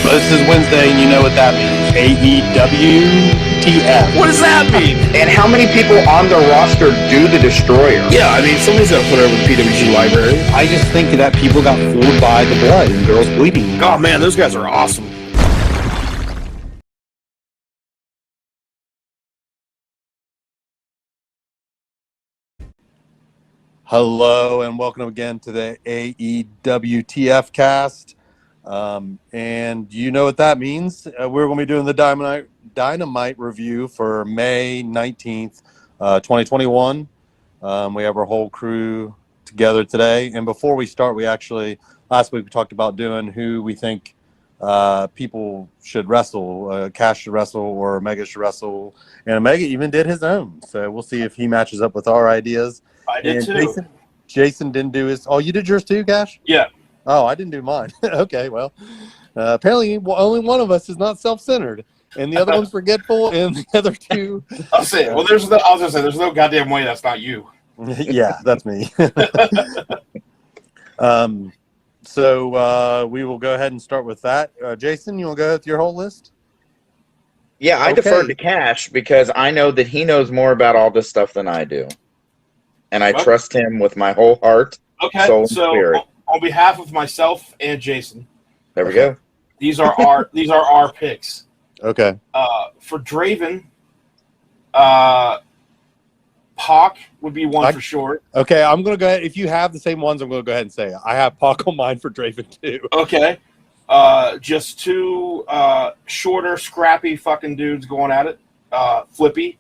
Well, this is Wednesday, and you know what that means. AEWTF. What does that mean? And how many people on the roster do the Destroyer? Yeah, I mean, somebody's got to put over the PWG library. I just think that people got fooled by the blood and girls bleeding. Oh, man, those guys are awesome. Hello, and welcome again to the AEWTF cast. And you know what that means. We're going to be doing the Dynamite review for May 19th, 2021. We have our whole crew together today. And before we start, last week we talked about doing who we think people should wrestle. Cash should wrestle or Omega should wrestle. And Omega even did his own. So we'll see if he matches up with our ideas. I did too. Jason didn't do his. Oh, you did yours too, Cash? Yeah. Oh, I didn't do mine. Okay, well, apparently only one of us is not self-centered, and the other one's forgetful, and the other two. I'll say it. Well, I was gonna say, there's no goddamn way that's not you. Yeah, that's me. So we will go ahead and start with that. Jason, you want to go with your whole list? Yeah, I deferred to Cash because I know that he knows more about all this stuff than I do. And I trust him with my whole heart, soul, and spirit. On behalf of myself and Jason, there we go. These are our picks. Okay. For Draven, Pac would be one for sure. Okay, I'm gonna go ahead. If you have the same ones, I'm gonna go ahead and say it. I have Pac on mine for Draven too. Okay. Just two shorter, scrappy fucking dudes going at it. Flippy,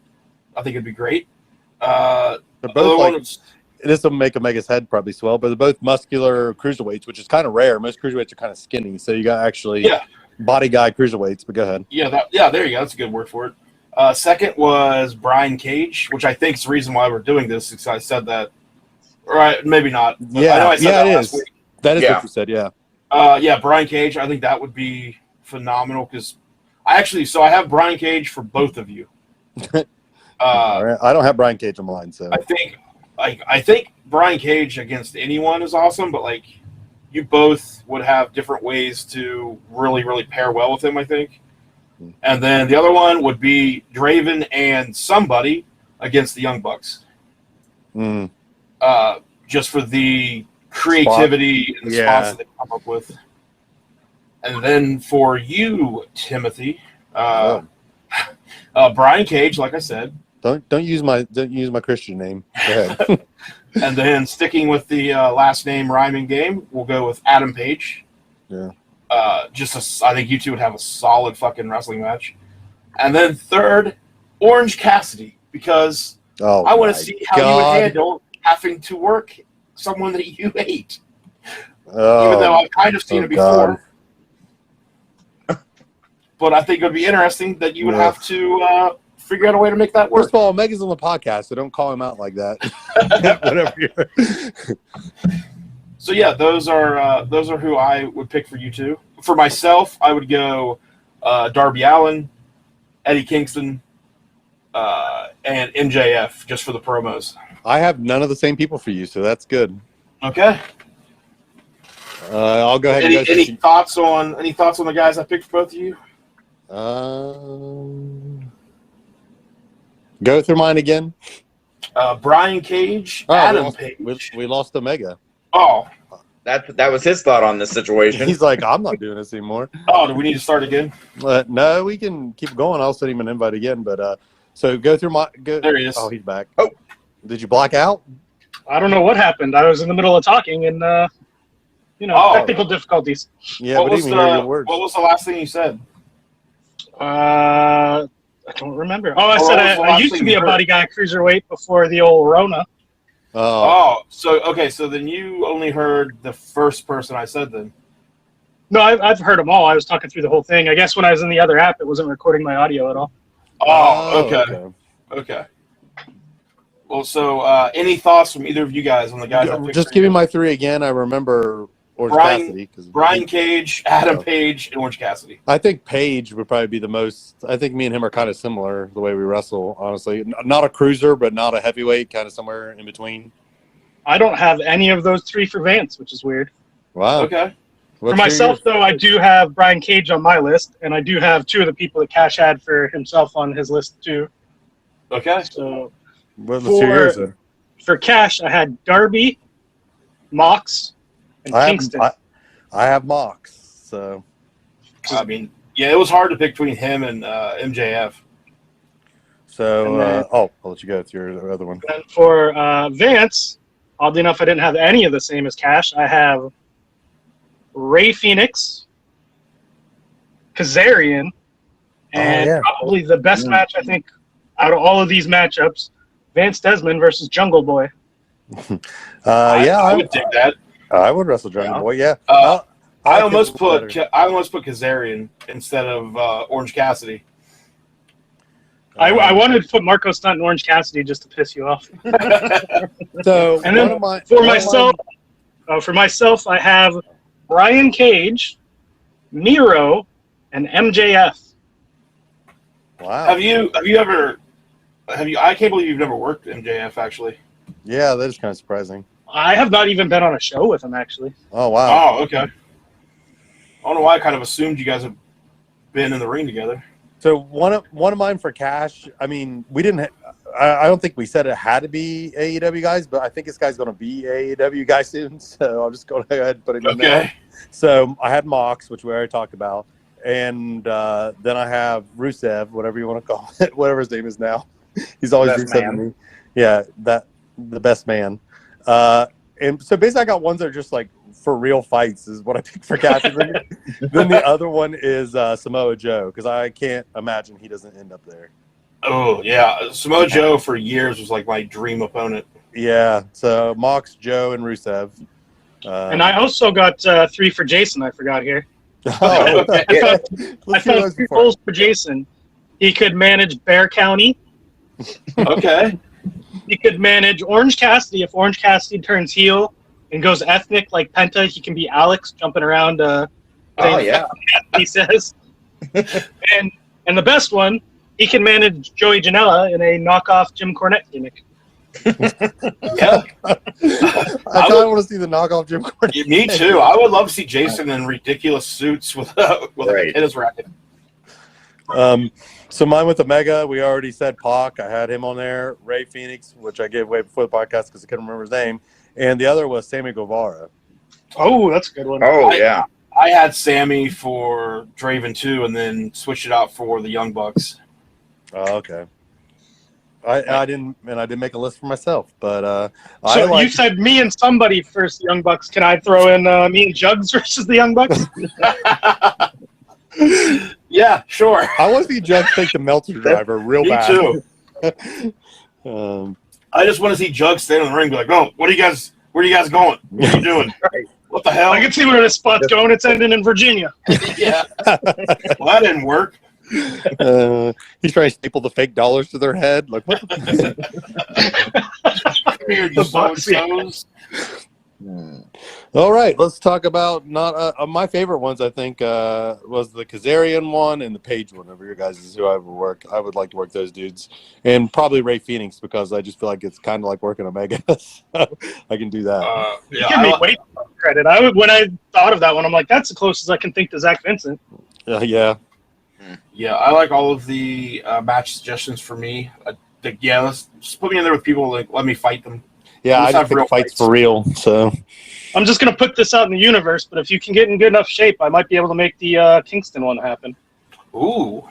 I think it'd be great. They're both this will make Omega's head probably swell, but they're both muscular cruiserweights, which is kind of rare. Most cruiserweights are kind of skinny, so you got body guy cruiserweights. But go ahead. Yeah, there you go. That's a good word for it. Second was Brian Cage, which I think is the reason why we're doing this, because I said that. Right? Maybe not. Yeah, I know I said that last week. That is what you said. Yeah. Brian Cage. I think that would be phenomenal because I have Brian Cage for both of you. All right. I don't have Brian Cage on mine, so I think Brian Cage against anyone is awesome, but you both would have different ways to really, really pair well with him, I think. And then the other one would be Draven and somebody against the Young Bucks. Just for the creativity and the spots that they come up with. And then for you, Timothy, Brian Cage, like I said. Don't use my Christian name. Go ahead. And then sticking with the last name rhyming game, we'll go with Adam Page. Yeah. I think you two would have a solid fucking wrestling match. And then third, Orange Cassidy, because I want to see how you would handle having to work someone that you hate. Even though I've kind of seen it before. But I think it would be interesting that you would have to figure out a way to make that work. First of all, Mega's on the podcast, so don't call him out like that. Whatever. So yeah, those are who I would pick for you two. For myself, I would go Darby Allin, Eddie Kingston, and MJF just for the promos. I have none of the same people for you, so that's good. Okay. I'll go ahead. Any thoughts on the guys I picked for both of you? Go through mine again. Brian Cage, Adam Page. We lost Omega. Oh, that was his thought on this situation. He's like, I'm not doing this anymore. Oh, do we need to start again? No, we can keep going. I'll send him an invite again. But so go through my. There he is. Oh, he's back. Oh, did you black out? I don't know what happened. I was in the middle of talking, and technical difficulties. Yeah, but even hear your words. What was the last thing you said? I don't remember. Oh, I said I used to be a body guy cruiserweight before the old Rona. So then you only heard the first person I said then. No, I've heard them all. I was talking through the whole thing. I guess when I was in the other app, it wasn't recording my audio at all. Oh, okay. Well, so any thoughts from either of you guys on the guys? Just give me my three again. I remember Orange Cassidy. Brian Cage, Adam Page, and Orange Cassidy. I think Page would probably be the most. I think me and him are kind of similar the way we wrestle, honestly. Not a cruiser, but not a heavyweight, kind of somewhere in between. I don't have any of those three for Vance, which is weird. Wow. Okay. For myself, though, I do have Brian Cage on my list, and I do have 2 of the people that Cash had for himself on his list too. Okay. So for Cash, I had Darby, Mox, and Kingston. I have Mox. So I mean, yeah, it was hard to pick between him and MJF. So I'll let you go with your other one. And for Vance, oddly enough, I didn't have any of the same as Cash. I have Ray Phoenix, Kazarian, and probably the best match, I think, out of all of these matchups, Vance Desmond versus Jungle Boy. I would take that. I would wrestle Jungle Boy. Yeah. I almost put Kazarian instead of Orange Cassidy. I wanted to put Marco Stunt and Orange Cassidy just to piss you off. So, and then for myself, I have Brian Cage, Miro, and MJF. Wow. Have you I can't believe you've never worked MJF actually. Yeah, that is kind of surprising. I have not even been on a show with him actually. Oh wow. Oh, okay. I don't know why I kind of assumed you guys have been in the ring together. So one of mine for Cash. I mean, we didn't. I don't think we said it had to be AEW guys, but I think this guy's going to be AEW guy soon. So I'll just go ahead and put it in there. So I had Mox, which we already talked about, and then I have Rusev, whatever you want to call it, whatever his name is now. He's always Rusev to me. Yeah, the best man. And so basically, I got ones that are just like for real fights is what I picked for Cash. Then the other one is Samoa Joe, because I can't imagine he doesn't end up there. Oh yeah, Samoa Joe for years was like my dream opponent. Yeah, so Mox, Joe, and Rusev. And I also got 3 for Jason. I forgot here. Oh, I found 3 goals for Jason. He could manage Bear County. Okay. He could manage Orange Cassidy. If Orange Cassidy turns heel and goes ethnic like Penta, he can be Alex jumping around. He says. and the best one, he can manage Joey Janela in a knockoff Jim Cornette gimmick. Yeah. I kind of want to see the knockoff Jim Cornette. Me too. I would love to see Jason in ridiculous suits with a tennis racket. So mine with Omega, we already said Pac. I had him on there. Ray Phoenix, which I gave away before the podcast because I couldn't remember his name. And the other was Sammy Guevara. Oh, that's a good one. Oh, yeah. I had Sammy for Draven 2 and then switched it out for the Young Bucks. Oh, okay. I didn't make a list for myself, but so you said me and somebody versus the Young Bucks. Can I throw in me and Jugs versus the Young Bucks? Yeah, sure. I want to see Jugs take the Melter driver real bad. Me too. I just want to see Jugs stand in the ring and be like, "Oh, where are you guys going? What are you doing? What the hell?" I can see where this spot's going. It's ending in Virginia. Yeah. Well, that didn't work. He's trying to staple the fake dollars to their head. Like, what the Bucks. All right, let's talk about my favorite ones. I think was the Kazarian one and the Page one. Over your guys is who I would like to work those dudes, and probably Ray Phoenix because I just feel like it's kind of like working Omega. So I can do that. Give me way too much credit. When I thought of that one, I'm like, that's the closest I can think to Zach Vincent. Yeah. Yeah, I like all of the match suggestions for me. Let's just put me in there with people. Like, let me fight them. Yeah, I just pick fights for real. So I'm just gonna put this out in the universe. But if you can get in good enough shape, I might be able to make the Kingston one happen. Ooh.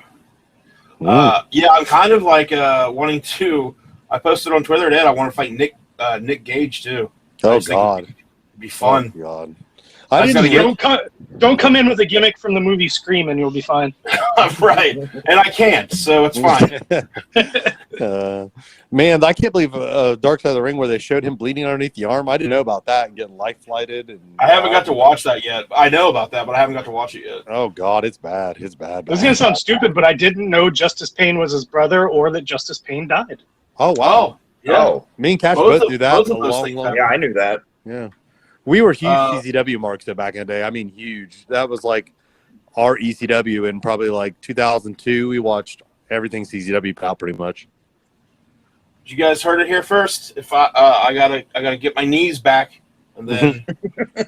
Yeah, I'm kind of like wanting to. I posted on Twitter today. I want to fight Nick Gage too. Oh God, it'd be fun. Oh, God. Don't come in with a gimmick from the movie Scream and you'll be fine. Right, and I can't, so it's fine. Man, I can't believe Dark Side of the Ring where they showed him bleeding underneath the arm. I didn't know about that and getting life flighted. And I haven't got to watch that yet. I know about that, but I haven't got to watch it yet. Oh God, it's bad. It's bad. This is gonna sound stupid, but I didn't know Justice Payne was his brother or that Justice Payne died. Oh wow. Yeah. Oh, me and Cash both knew that. Yeah, I knew that. Yeah. We were huge CZW marks back in the day. I mean, huge. That was like our ECW in probably like 2002. We watched everything CZW pal pretty much. You guys heard it here first. If I gotta get my knees back, and then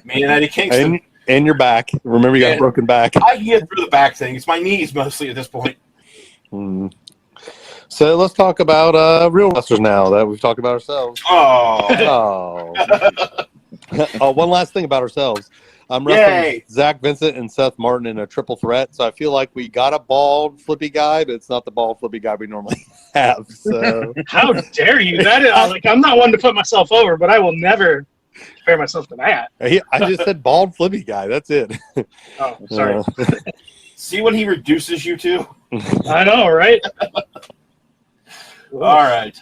me and Eddie Kingston. And your back. Remember, you got a broken back. I can get through the back thing. It's my knees mostly at this point. So let's talk about real wrestlers now that we've talked about ourselves. Oh. One last thing about ourselves. I'm wrestling Zach Vincent and Seth Martin in a triple threat, so I feel like we got a bald, flippy guy, but it's not the bald, flippy guy we normally have. So how dare you? That is, like, I'm not one to put myself over, but I will never compare myself to that. I just said bald, flippy guy. That's it. Oh, sorry. See what he reduces you to? I know, right? All right.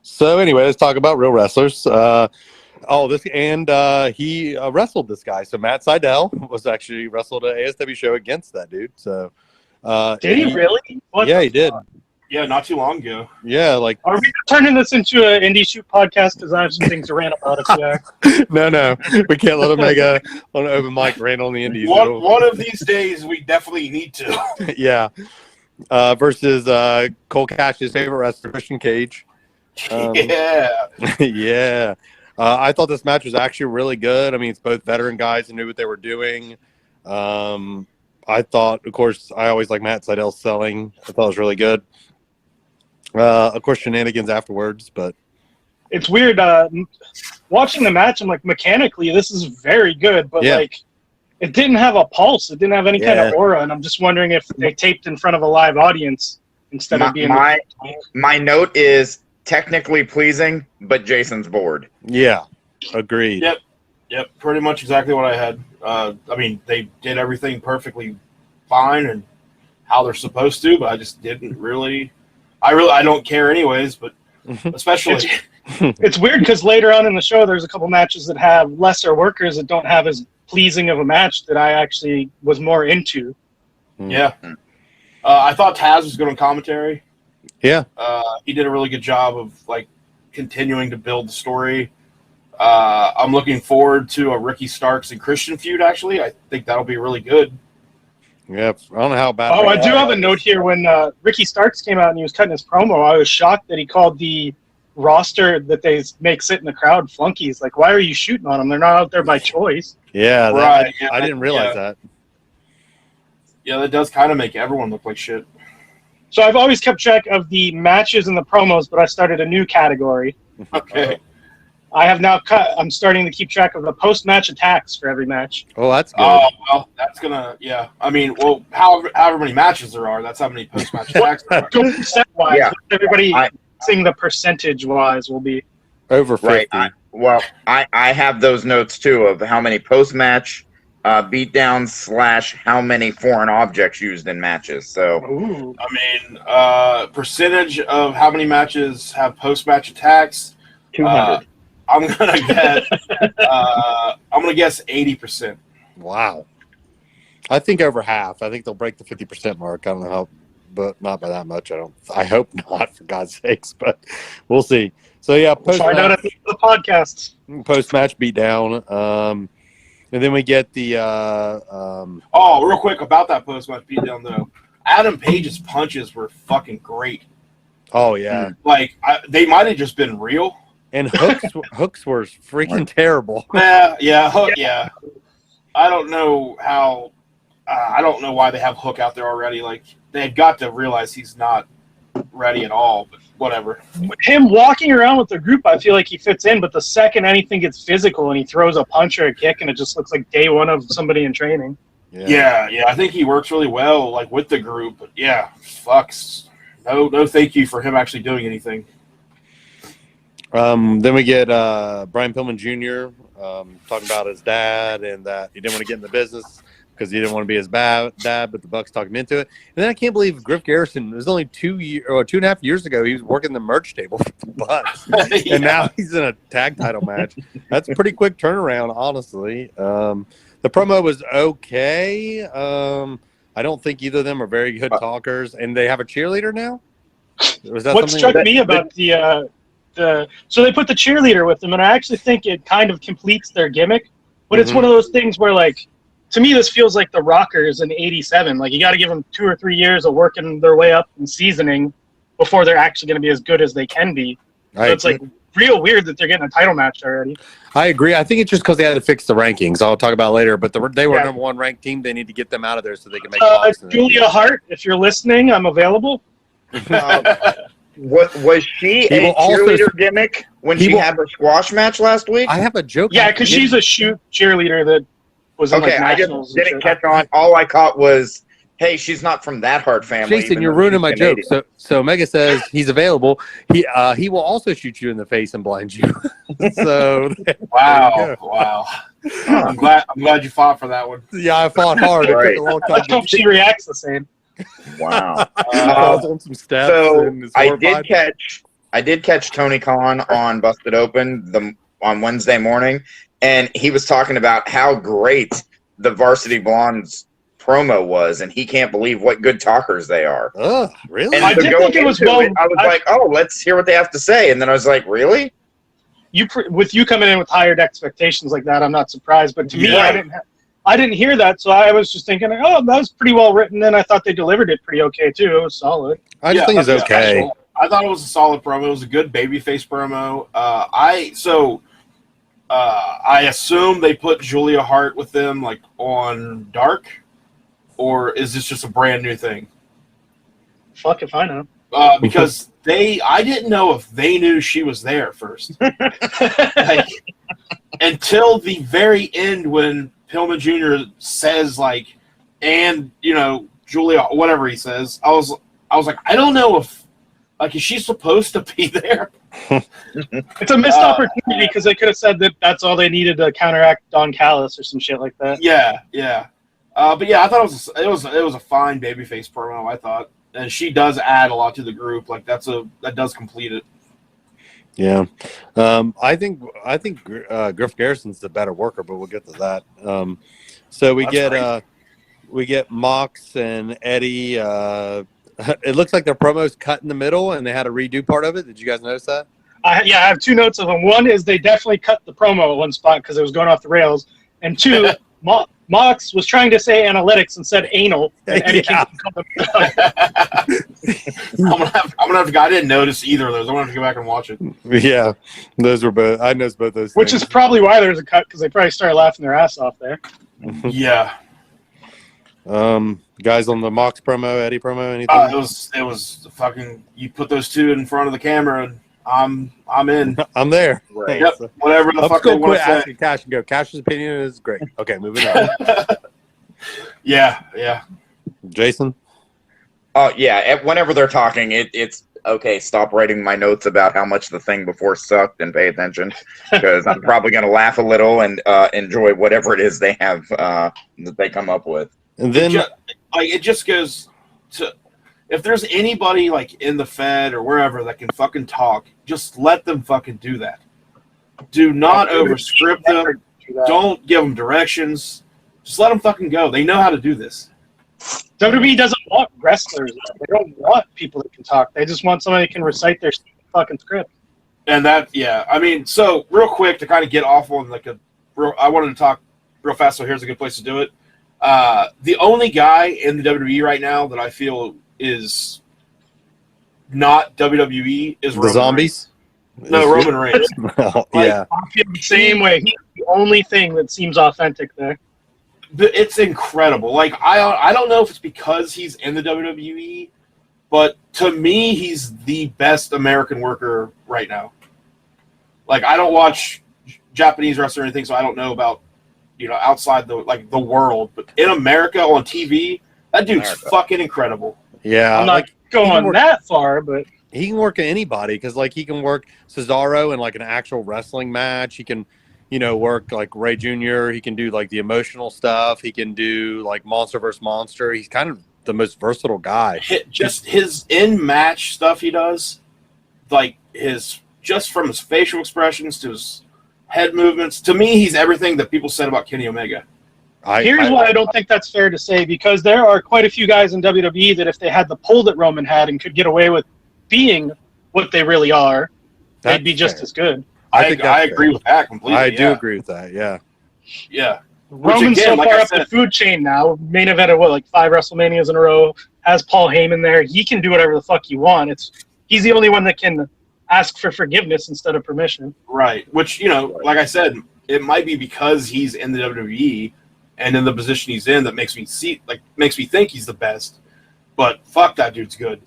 So anyway, let's talk about real wrestlers. He wrestled this guy. So Matt Seidel was actually wrestled at ASW show against that dude. So did he really? He did. Yeah, not too long ago. Yeah, like. Are we turning this into an indie shoot podcast? Because I have some things to rant about if we are. No, we can't let him make an open mic rant on the indies. One of these days, we definitely need to. Yeah. Versus Cole Cash's favorite wrestler, Christian Cage. Yeah. I thought this match was actually really good. I mean, it's both veteran guys who knew what they were doing. I thought, of course, I always like Matt Seidel selling. I thought it was really good. Of course, shenanigans afterwards, but it's weird. Watching the match, I'm like, mechanically, this is very good, but like, it didn't have a pulse. It didn't have any kind of aura, and I'm just wondering if they taped in front of a live audience instead of being. My note is technically pleasing, but Jason's bored. Yeah, agreed. Yep, pretty much exactly what I had. I mean, they did everything perfectly fine and how they're supposed to, but I just didn't really. I don't care anyways, but especially. It's weird because later on in the show, there's a couple matches that have lesser workers that don't have as pleasing of a match that I actually was more into. Yeah. I thought Taz was good on commentary. Yeah. He did a really good job of like continuing to build the story. I'm looking forward to a Ricky Starks and Christian feud, actually. I think that'll be really good. Yeah, I don't know how bad. Oh, I do have a note here. When Ricky Starks came out and he was cutting his promo, I was shocked that he called the roster that they make sit in the crowd flunkies. Like, why are you shooting on them? They're not out there by choice. Yeah, right. I didn't realize that. Yeah, that does kind of make everyone look like shit. So I've always kept track of the matches and the promos, but I started a new category. Okay. I have now I'm starting to keep track of the post-match attacks for every match. Oh, that's good. Oh, well, that's gonna, I mean, well, however many matches there are, that's how many post-match attacks there are. Percent-wise, everybody saying the percentage-wise will be over 50. Right. I have those notes too of how many post-match beatdowns / how many foreign objects used in matches. So, I mean, percentage of how many matches have post-match attacks. 200. I'm gonna guess 80%. Wow. I think over half. I think they'll break the 50% mark. I don't know how, but not by that much. I hope not, for God's sakes. But we'll see. So yeah, find out at the podcast. Post-match beatdown. And then we get the. Real quick about that post-match beatdown though. Adam Page's punches were fucking great. Oh yeah. Like they might have just been real. And hooks were freaking terrible. Yeah. I don't know how. I don't know why they have Hook out there already. Like they've got to realize he's not ready at all. But whatever. Him walking around with the group, I feel like he fits in. But the second anything gets physical and he throws a punch or a kick, and it just looks like day one of somebody in training. Yeah. I think he works really well, like with the group. But yeah, fucks. No, thank you for him actually doing anything. Then we get Brian Pillman Jr. Talking about his dad and that he didn't want to get in the business because he didn't want to be his dad, but the Bucks talked him into it. And then I can't believe Griff Garrison, it was only 2.5 years ago, he was working the merch table for the Bucks. And now he's in a tag title match. That's a pretty quick turnaround, honestly. The promo was okay. I don't think either of them are very good talkers. And they have a cheerleader now? What struck me about so they put the cheerleader with them, and I actually think it kind of completes their gimmick. But it's one of those things where, like, to me, this feels like the Rockers in '87. Like, you got to give them 2 or 3 years of working their way up and seasoning before they're actually going to be as good as they can be. So it's like real weird that they're getting a title match already. I agree. I think it's just because they had to fix the rankings. I'll talk about it later. But they were number one ranked team. They need to get them out of there so they can make blocks. Julia Hart, if you're listening, I'm available. What was she a cheerleader gimmick when she had her squash match last week? I have a joke. Yeah, because she's a shoot cheerleader that was in like nationals. I just didn't catch on. All I caught was, hey, she's not from that Hart family. Jason, you're ruining my joke. So Omega says he's available. He will also shoot you in the face and blind you. So wow. I'm glad you fought for that one. Yeah, I fought hard. It took a long time. I hope she reacts the same. Wow. On some steps. So I did catch Tony Khan on Busted Open on Wednesday morning, and he was talking about how great the Varsity Blondes promo was, and he can't believe what good talkers they are. Oh, really? And I did think it was I was like, oh, let's hear what they have to say, and then I was like, really? With you coming in with higher expectations like that, I'm not surprised. But to me, I didn't hear that, so I was just thinking, oh, that was pretty well written, and I thought they delivered it pretty okay too. It was solid. I just think it's okay. I thought it was a solid promo. It was a good babyface promo. I assume they put Julia Hart with them like on Dark, or is this just a brand new thing? Fuck if I know. Because I didn't know if they knew she was there first. Until the very end when Pillman Jr. says and Julia, whatever he says, I was like, I don't know if is she supposed to be there? It's a missed opportunity because they could have said that that's all they needed to counteract Don Callis or some shit like that. Yeah. But yeah, I thought it was a fine babyface promo. I thought, and she does add a lot to the group. That does complete it. Yeah, I think Griff Garrison's the better worker, but we'll get to that. So we get Mox and Eddie. It looks like their promo's cut in the middle, and they had to redo part of it. Did you guys notice that? I have two notes of them. One is they definitely cut the promo at one spot because it was going off the rails, and two, Mox was trying to say analytics and said anal. And Eddie I'm gonna have to. I didn't notice either of those. I'm gonna have to go back and watch it. Yeah, those were both. I noticed both those. Which is probably why there's a cut because they probably started laughing their ass off there. Yeah. Guys on the Mox promo, Eddie promo, anything? It was fucking. You put those two in front of the camera, and I'm in. I'm there. Right. Yep. So, whatever the fuck they want to say. Cash and go. Cash's opinion is great. Okay, moving on. Yeah. Jason? Yeah. Whenever they're talking, it's okay. Stop writing my notes about how much the thing before sucked and pay attention because I'm probably going to laugh a little and enjoy whatever it is they have that they come up with. And then it just goes to. If there's anybody in the Fed or wherever that can fucking talk, just let them fucking do that. Do not overscript them. Don't give them directions. Just let them fucking go. They know how to do this. WWE doesn't want wrestlers. They don't want people that can talk. They just want somebody that can recite their fucking script. And so real quick to kind of get off on I wanted to talk real fast, so here's a good place to do it. The only guy in the WWE right now that I feel is not WWE is Roman Zombies. Reigns. No, Roman Reigns. Yeah, I feel the same way. He's the only thing that seems authentic there. It's incredible. I don't know if it's because he's in the WWE, but to me, he's the best American worker right now. I don't watch Japanese wrestling or anything, so I don't know about outside the world. But in America on TV, that dude's fucking incredible. Yeah, I'm not going that far, but he can work anybody because he can work Cesaro in an actual wrestling match. He can, work Ray Jr. He can do the emotional stuff. He can do Monster vs. Monster. He's kind of the most versatile guy. Just his in-match stuff he does, just from his facial expressions to his head movements. To me, he's everything that people said about Kenny Omega. Here's why I don't think that's fair to say, because there are quite a few guys in WWE that if they had the pull that Roman had and could get away with being what they really are, they'd be just as good. I agree with that completely. I do agree with that, yeah. Yeah. Roman's so far up the food chain now, main event of 5 WrestleManias in a row, has Paul Heyman there. He can do whatever the fuck you want. He's the only one that can ask for forgiveness instead of permission. Right. Which, like I said, it might be because he's in the WWE and in the position he's in that makes me think he's the best. But fuck, that dude's good.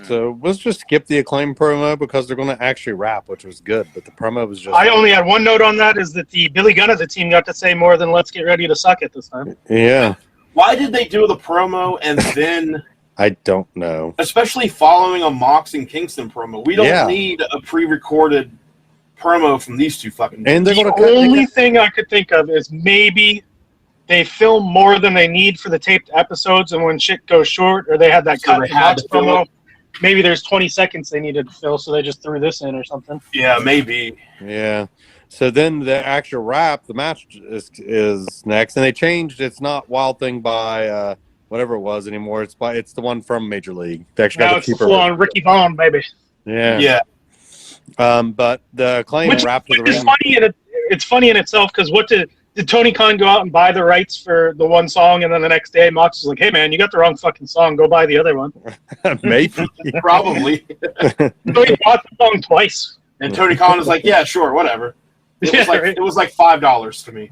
So let's just skip the Acclaim promo because they're going to actually rap, which was good. But the promo was just... I only had one note on that, is that the Billy Gunn of the team got to say more than "Let's get ready to suck it" this time. Yeah. Why did they do the promo and then... I don't know. Especially following a Mox and Kingston promo. We don't need a pre-recorded promo from these two fucking dudes. And the only thing I could think of is maybe they film more than they need for the taped episodes, and when shit goes short, or they had that cut Mox promo, maybe there's 20 seconds they needed to fill, so they just threw this in or something. Yeah, maybe. Yeah. So then the actual rap, the match is next, and they changed. It's not Wild Thing by whatever it was anymore. It's the one from Major League. They actually now it's the full on Ricky Vaughn, baby. Yeah. Yeah. But the Acclaim rap to the ring. It's funny in itself, because did Tony Khan go out and buy the rights for the one song, and then the next day Mox was like, "Hey man, you got the wrong fucking song. Go buy the other one." Maybe. Probably. So he bought the song twice. And Tony Khan was like, "Yeah, sure, whatever." It was like $5 to me.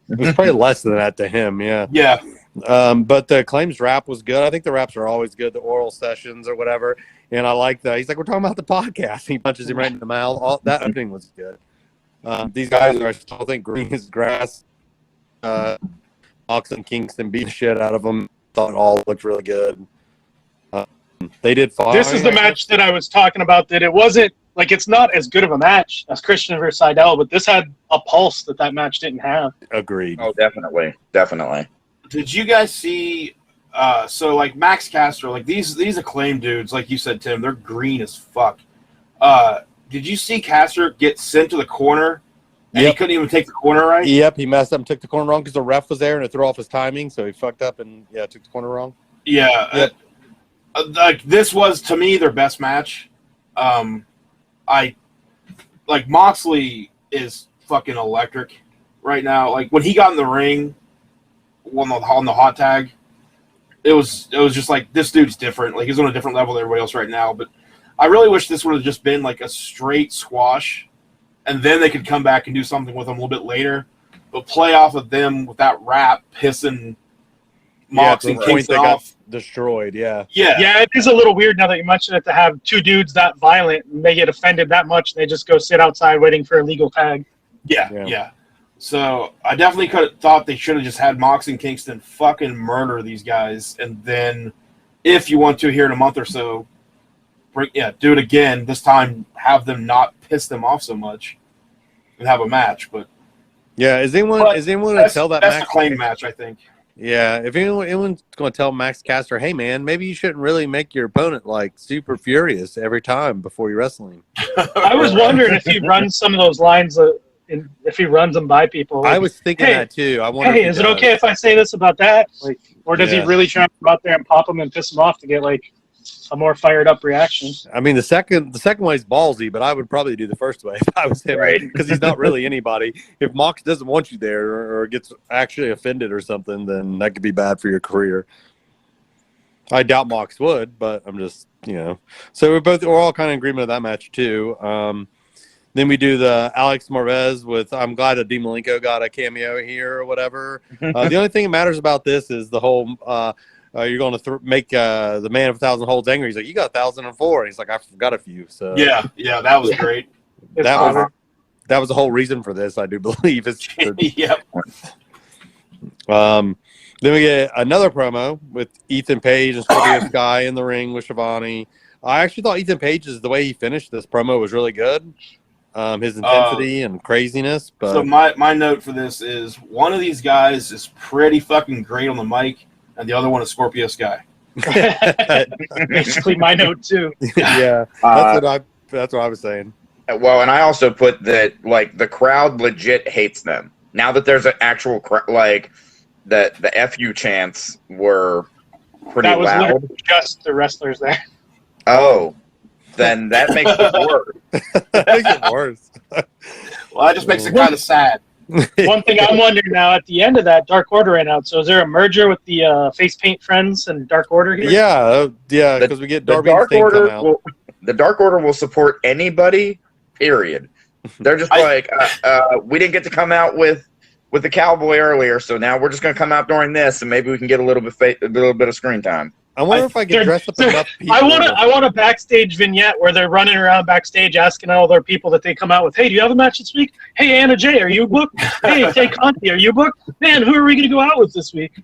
It was probably less than that to him. Yeah. Yeah. But the Acclaim's rap was good. I think the raps are always good, the oral sessions or whatever. And I like that. He's like, "We're talking about the podcast." He punches him right in the mouth. That opening was good. These guys are, I still think, green as grass. Mox and Kingston beat the shit out of them. Thought it all looked really good. They did fine. This is the match that I was talking about, that it wasn't, like, it's not as good of a match as Christian versus Seidel, but this had a pulse that match didn't have. Agreed. Oh, definitely. Definitely. Did you guys see, so, like, Max Caster, like, these Acclaim dudes, like you said, Tim, they're green as fuck. Did you see Caster get sent to the corner, and he couldn't even take the corner right? Yep, he messed up and took the corner wrong because the ref was there, and it threw off his timing, so he fucked up and, took the corner wrong. Yeah. Yep. Like, this was, to me, their best match. Moxley is fucking electric right now. Like, when he got in the ring on the hot tag, it was just like, this dude's different. Like, he's on a different level than everybody else right now. But I really wish this would have just been like a straight squash, and then they could come back and do something with him a little bit later. But play off of them with that rap pissing Mox and Kingston off. Destroyed, yeah. Yeah, it is a little weird now that you mention it, to have two dudes that violent and they get offended that much, and they just go sit outside waiting for a legal tag. Yeah. So I definitely could have thought they should have just had Mox and Kingston fucking murder these guys, and then if you want to, here in a month or so, do it again. This time, have them not piss them off so much, and have a match. But is anyone going to tell that Max Acclaim match? I think. Yeah, if anyone's going to tell Max Caster, "Hey man, maybe you shouldn't really make your opponent like super furious every time before you're wrestling." I was wondering if he runs some of those lines, if he runs them by people. Like, I was thinking that too. I wonder. Hey, is it okay if I say this about that? Like, or does he really try to go out there and pop them and piss them off to get like a more fired up reaction? I mean, the second way is ballsy, but I would probably do the first way if I was him, right? Because he's not really anybody. If Mox doesn't want you there or gets actually offended or something, then that could be bad for your career. I doubt Mox would, but I'm just, So we're all kind of in agreement of that match too. Then we do the Alex Marvez with, I'm glad that Dean Malenko got a cameo here or whatever. The only thing that matters about this is the whole, you're going to make the man of 1,000 holds angry. He's like, "You got 1,004." And he's like, "I forgot a few." So yeah, that was great. That was the whole reason for this, I do believe. Yep. Then we get another promo with Ethan Page and Scorpio Sky in the ring with Shivani. I actually thought Ethan Page's, the way he finished this promo was really good. His intensity and craziness. But so my note for this is, one of these guys is pretty fucking great on the mic, and the other one is Scorpio Sky. Basically my note too. Yeah, that's what I was saying. Well, and I also put that, like, the crowd legit hates them. Now that there's an actual like, the FU chants were pretty loud. That was just the wrestlers there. Oh, then that makes it worse. That makes it worse. Well, that just makes it kind of sad. One thing I'm wondering now, at the end of that, Dark Order ran out. So is there a merger with the Face Paint Friends and Dark Order here? Yeah, because we get Darby and Sting come out. The Dark Order will support anybody, period. They're just we didn't get to come out with the Cowboy earlier, so now we're just going to come out during this, and maybe we can get a little bit of screen time. I wonder if I could dress up enough people. I want a backstage vignette where they're running around backstage asking all their people that they come out with, hey, do you have a match this week? Hey, Anna J, are you booked? Hey, Tay Conti, are you booked? Man, who are we going to go out with this week?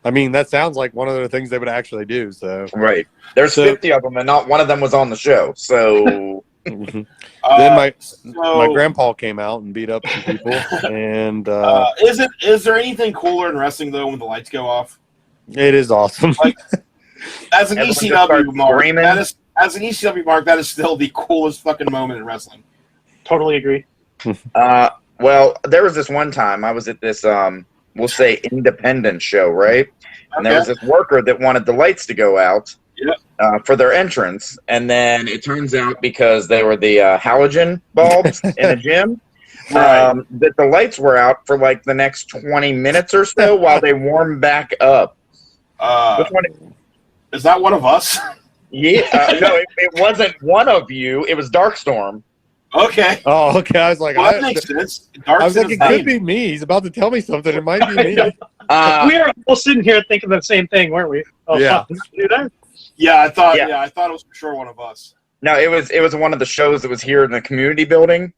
I mean, that sounds like one of the things they would actually do. So right, there's 50 of them, and not one of them was on the show. So then my grandpa came out and beat up some people. And is there anything cooler in wrestling though when the lights go off? It is awesome. Like, as an ECW mark, that is still the coolest fucking moment in wrestling. Totally agree. Well, there was this one time I was at this we'll say independent show, right? And there was this worker that wanted the lights to go out for their entrance, and then it turns out because they were the halogen bulbs in a gym, that the lights were out for like the next 20 minutes or so while they warmed back up. Is that one of us? Yeah, no, it wasn't one of you. It was Darkstorm. Okay. Oh, okay. I was like, that makes sense. I was like, it could be me. He's about to tell me something. It might be me. We were all sitting here thinking the same thing, weren't we? Oh, yeah. Do that? Yeah, I thought it was for sure one of us. No, it was one of the shows that was here in the community building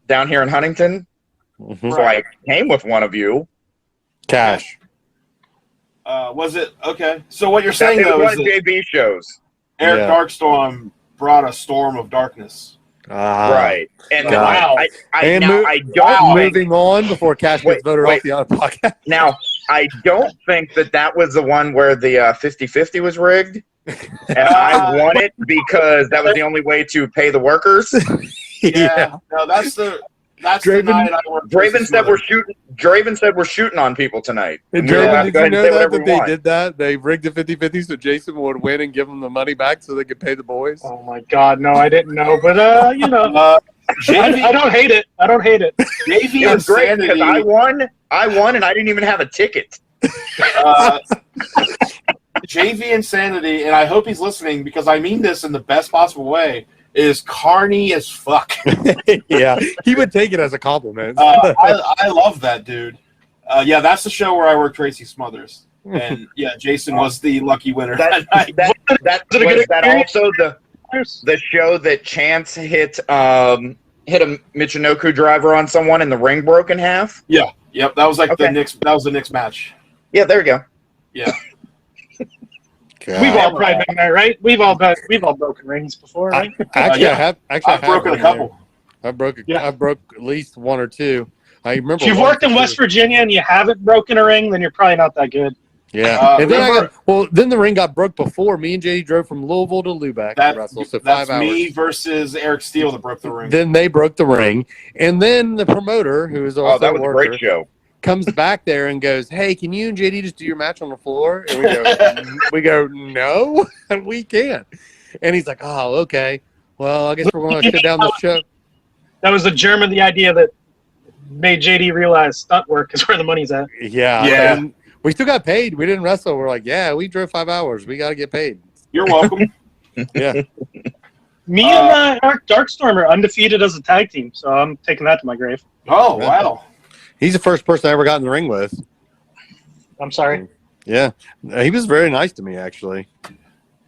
down here in Huntington. Mm-hmm. So I came with one of you. Cash. Was it okay? So what you're saying though is that JB shows. Eric Darkstorm brought a storm of darkness. Right. And moving on before Cash gets voted off the other podcast. Now, I don't think that was the one where the 50-50 was rigged. And I won it because that was the only way to pay the workers. Yeah. No, that's the night I worked. Draven said we're shooting on people tonight. And Draven, did you know that they did that? They rigged the 50-50 so Jason would win and give them the money back so they could pay the boys. Oh my God, no, I didn't know. But I don't hate it. I don't hate it. JV is great because I won, and I didn't even have a ticket. JV Insanity, and I hope he's listening because I mean this in the best possible way, is carny as fuck. Yeah, he would take it as a compliment. I love that dude. That's the show where I worked Tracy Smothers. And Jason was the lucky winner that night. That also the show that Chance hit a Michinoku driver on someone and the ring broke in half? Yeah. Yep, that was like the Knicks match. Yeah, there you go. Yeah. God. We've all probably been there, right? We've all broken rings before, right? I've broken a couple. I broke at least one or two. I remember. If you've worked in West Virginia and you haven't broken a ring, then you're probably not that good. Yeah. And then the ring got broke before me and JD drove from Louisville to Lubeck to wrestle. So 5 hours. That's me versus Eric Steele that broke the ring. Then they broke the ring, and then the promoter, who is also that was a great show, comes back there and goes, "Hey, can you and JD just do your match on the floor?" And we go, "No, we can't." And he's like, "Oh, okay. Well, I guess we're going to shut down the show." That was the germ of the idea that made JD realize stunt work is where the money's at. Yeah. And we still got paid. We didn't wrestle. We're like, "Yeah, we drove 5 hours. We got to get paid." You're welcome. Yeah. Me and Eric Darkstorm are undefeated as a tag team, so I'm taking that to my grave. Oh, wow. He's the first person I ever got in the ring with. I'm sorry. Yeah. He was very nice to me, actually.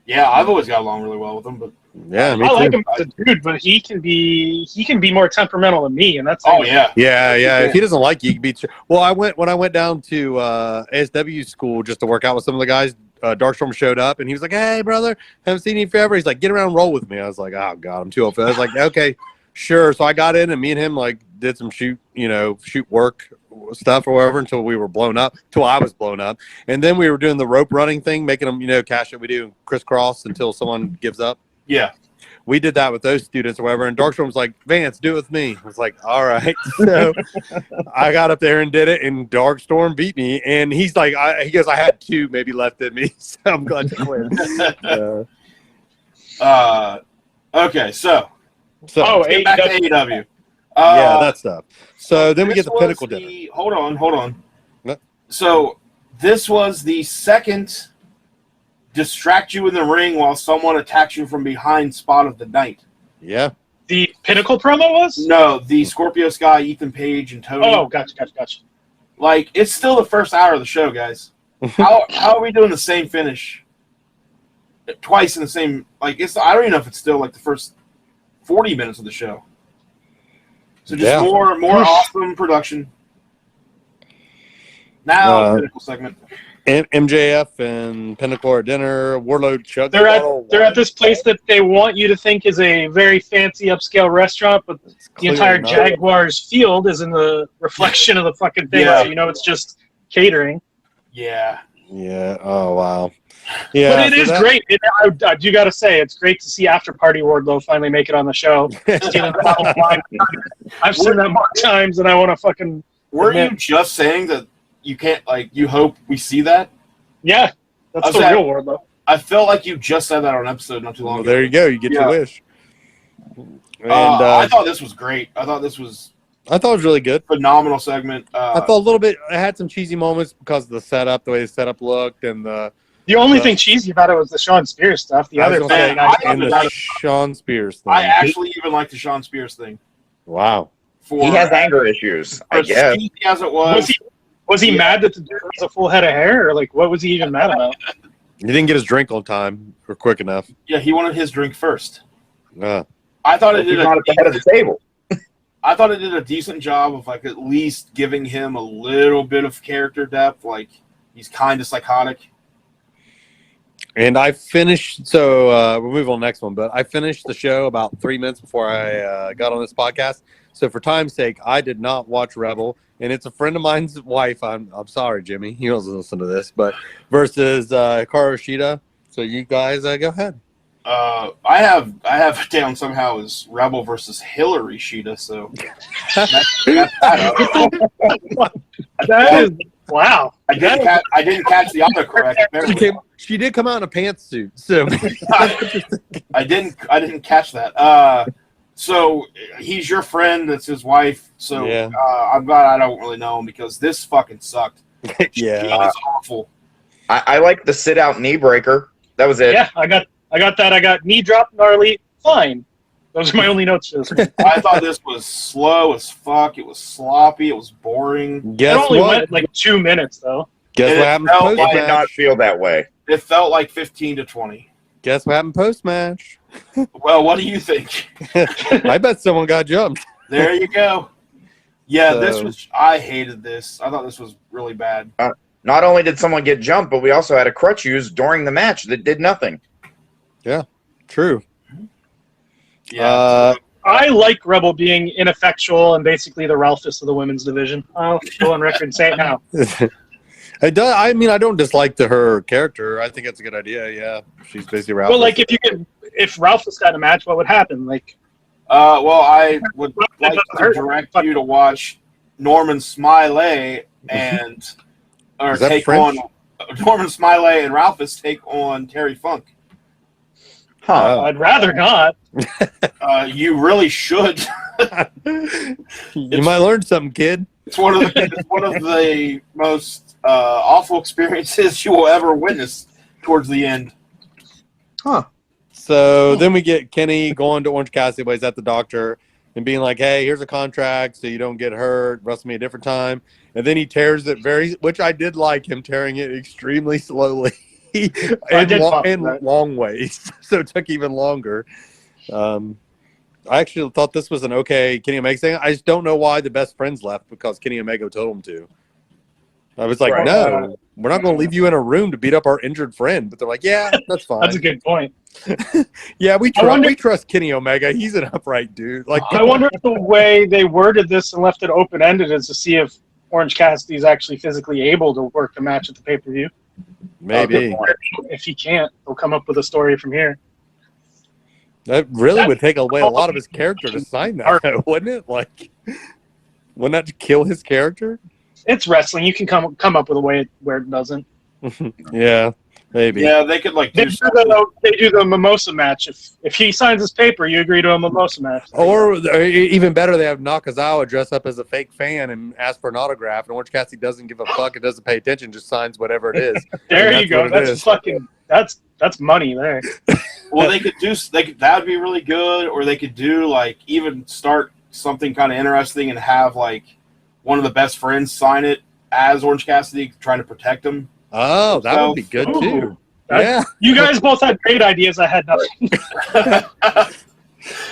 Yeah, I've always got along really well with him, but yeah, me I too. like him as a dude, but he can be more temperamental than me, and that's yeah. If he doesn't like you, he can beat you. Well, when I went down to ASW school just to work out with some of the guys, Darkstorm showed up and he was like, "Hey, brother, haven't seen you forever." He's like, "Get around and roll with me." I was like, "Oh God, I'm too old for that." I was like, "Okay, sure." So I got in and me and him like did some shoot work stuff or whatever until we were blown up, till I was blown up. And then we were doing the rope running thing, making them, cash that we do crisscross until someone gives up. Yeah. We did that with those students or whatever. And Darkstorm was like, "Vance, do it with me." I was like, "All right." So I got up there and did it, and Darkstorm beat me. And he's like, he goes, "I had 2 maybe left in me." So I'm glad to win. Okay, so get back to AEW. Yeah, that stuff. So then we get the Pinnacle dinner. Hold on. No. So this was the second distract you in the ring while someone attacks you from behind spot of the night. Yeah. The Pinnacle promo was? No, the Scorpio Sky, Ethan Page, and Tony. Oh, gotcha. Like, it's still the first hour of the show, guys. How are we doing the same finish twice in the same? Like, I don't even know if it's still like the first 40 minutes of the show. So just more awesome production. Now, Pinnacle segment. MJF and Pinnacle are dinner. Warlord Chuck. They're at this place that they want you to think is a very fancy upscale restaurant, but the entire Jaguars field is in the reflection of the fucking thing. So you know it's just catering. Yeah. Yeah. Oh wow. Yeah. But it is great. I do got to say, it's great to see After Party Wardlow finally make it on the show. I've seen that more times than I want to fucking. Were you just saying that? You can't, like, you hope we see that? Yeah, that's the real Wardlow. I felt like you just said that on an episode not too long ago. There you go. You get your wish. And, I thought this was great. I thought it was really good. Phenomenal segment. I thought a little bit, it had some cheesy moments because of the setup, the way the setup looked, and the only thing cheesy about it was the Shawn Spears stuff. The other thing, the Shawn Spears thing. I actually even like the Shawn Spears thing. Wow. He has anger issues, I guess. As it was. Was he mad that the dude has a full head of hair, or like what was he even mad about? He didn't get his drink on time or quick enough. Yeah, he wanted his drink first. I thought it did not at the head of the table. I thought it did a decent job of like at least giving him a little bit of character depth. Like he's kind of psychotic. And I finished. So we'll move on to the next one. But I finished the show about 3 minutes before I got on this podcast. So for time's sake, I did not watch Rebel. And it's a friend of mine's wife. I'm sorry, Jimmy. He doesn't listen to this, but versus Hikaru Shida. So you guys go ahead. I have it down somehow as Rebel versus Hillary Shida. So that is wow. I didn't catch the autocorrect. She did come out in a pantsuit. So I didn't catch that. So he's your friend. That's his wife. So I'm glad I don't really know him because this fucking sucked. Yeah, it's awful. I like the sit out knee breaker. That was it. Yeah, I got that. I got knee drop, gnarly, fine. Those are my only notes for this one. I thought this was slow as fuck. It was sloppy. It was boring. It only went like 2 minutes though. Guess what happened post match? I did not feel that way. It felt like 15 to 20. Guess what happened post match? Well, what do you think? I bet someone got jumped. There you go. Yeah, I hated this. I thought this was really bad. Not only did someone get jumped, but we also had a crutch used during the match that did nothing. Yeah, true. Yeah. I like Rebel being ineffectual and basically the Ralphus of the women's division. I'll go on record and say it now. It does. I mean, I don't dislike her character. I think it's a good idea. Yeah, she's basically Ralphus. Well, like if Ralphus got in a match, what would happen? Like, well, I would like to direct you to watch Norman Smiley and Norman Smiley and Ralphus take on Terry Funk. I'd rather not. You really should. You might learn something, kid. It's one of the most awful experiences you will ever witness towards the end. Huh. So then we get Kenny going to Orange Cassidy while he's at the doctor and being like, hey, here's a contract so you don't get hurt. Wrestle me a different time. And then he tears it which I did like him tearing it extremely slowly. and long ways. So it took even longer. I actually thought this was an okay Kenny Omega thing. I just don't know why the best friends left because Kenny Omega told them to. I was like, no, we're not going to leave you in a room to beat up our injured friend. But they're like, yeah, that's fine. That's a good point. Yeah, we trust Kenny Omega. He's an upright dude. Like, I wonder if the way they worded this and left it open-ended is to see if Orange Cassidy is actually physically able to work the match at the pay-per-view. Maybe. If he can't, they'll come up with a story from here. That really would take away a lot of his character to sign that, wouldn't it? Like, wouldn't that kill his character? It's wrestling. You can come up with a way where it doesn't. Yeah, maybe. Yeah, they could they do the mimosa match. If he signs his paper, you agree to a mimosa match. Or even better, they have Nakazawa dress up as a fake fan and ask for an autograph, and Orange Cassidy doesn't give a fuck and doesn't pay attention, just signs whatever it is. There you go. That's that's money there. Well, that would be really good, or they could do like even start something kind of interesting and have like one of the best friends sign it as Orange Cassidy, trying to protect him. Oh, that would be good too. Yeah, you guys both had great ideas. I had nothing.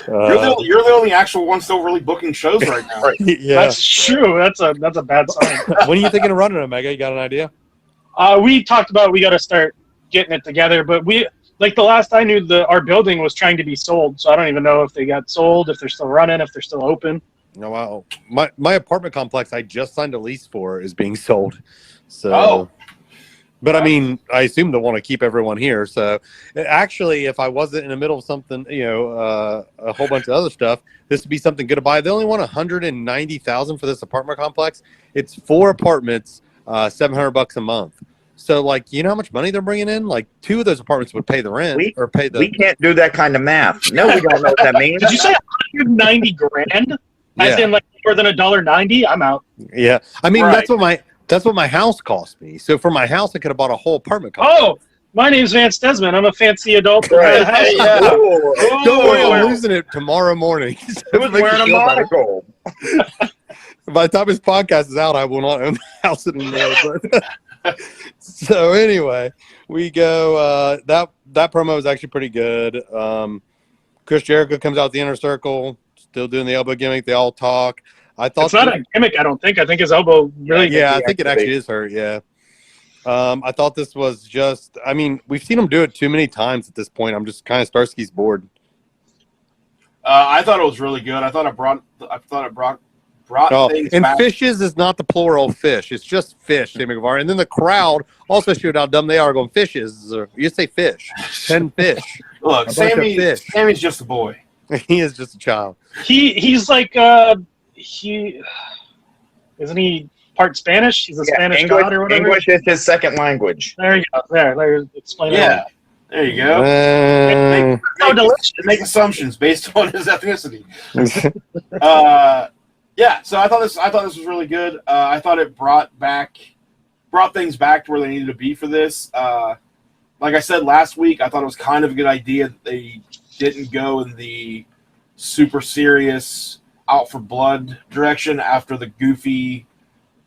You're the only actual one still really booking shows right now. Yeah, that's true. That's a bad sign. When are you thinking of running, Omega? You got an idea? We talked about we got to start getting it together, but like the last I knew, our building was trying to be sold, so I don't even know if they got sold, if they're still running, if they're still open. No, wow. My apartment complex I just signed a lease for is being sold. So, but I mean, I assume they'll want to keep everyone here. So, actually, if I wasn't in the middle of something, a whole bunch of other stuff, this would be something good to buy. They only want $190,000 for this apartment complex. It's 4 apartments, $700 a month. So, like, you know how much money they're bringing in? Like, 2 of those apartments would pay the rent or pay the. We can't do that kind of math. No, we don't know what that means. Did you say $190,000? Yeah. As in, like, more than $1.90? I'm out. Yeah, I mean Right. that's what my house cost me. So for my house, I could have bought a whole apartment complex. Oh, my name's Vance Desmond. I'm a fancy adult. Right. Yeah. Don't worry, I'm losing it tomorrow morning. It was wearing a monocle. By the time this podcast is out, I will not own the house anymore. But so anyway, we go. That promo is actually pretty good. Chris Jericho comes out the inner circle, still doing the elbow gimmick. They all talk. I thought it's not a gimmick. I don't think. I think his elbow really. Yeah, I think it actually is hurt. Yeah. I thought this was just. I mean, we've seen him do it too many times at this point. I'm just kind of Starsky's bored. I thought it was really good. I thought it brought things and back. fishes is not the plural fish. It's just fish, Shane McGuire. And then the crowd also showed how dumb they are going fishes. You say fish. 10 fish. Look, Sammy's just a boy. He is just a child. He's like isn't he part Spanish? He's a Spanish English, god or whatever. English is his second language. There you go. There, explain Yeah, it. there you go. So delicious. Make assumptions based on his ethnicity. Yeah, so I thought this was really good. I thought it brought things back to where they needed to be for this. Like I said last week, I thought it was kind of a good idea that they didn't go in the super serious out for blood direction after the goofy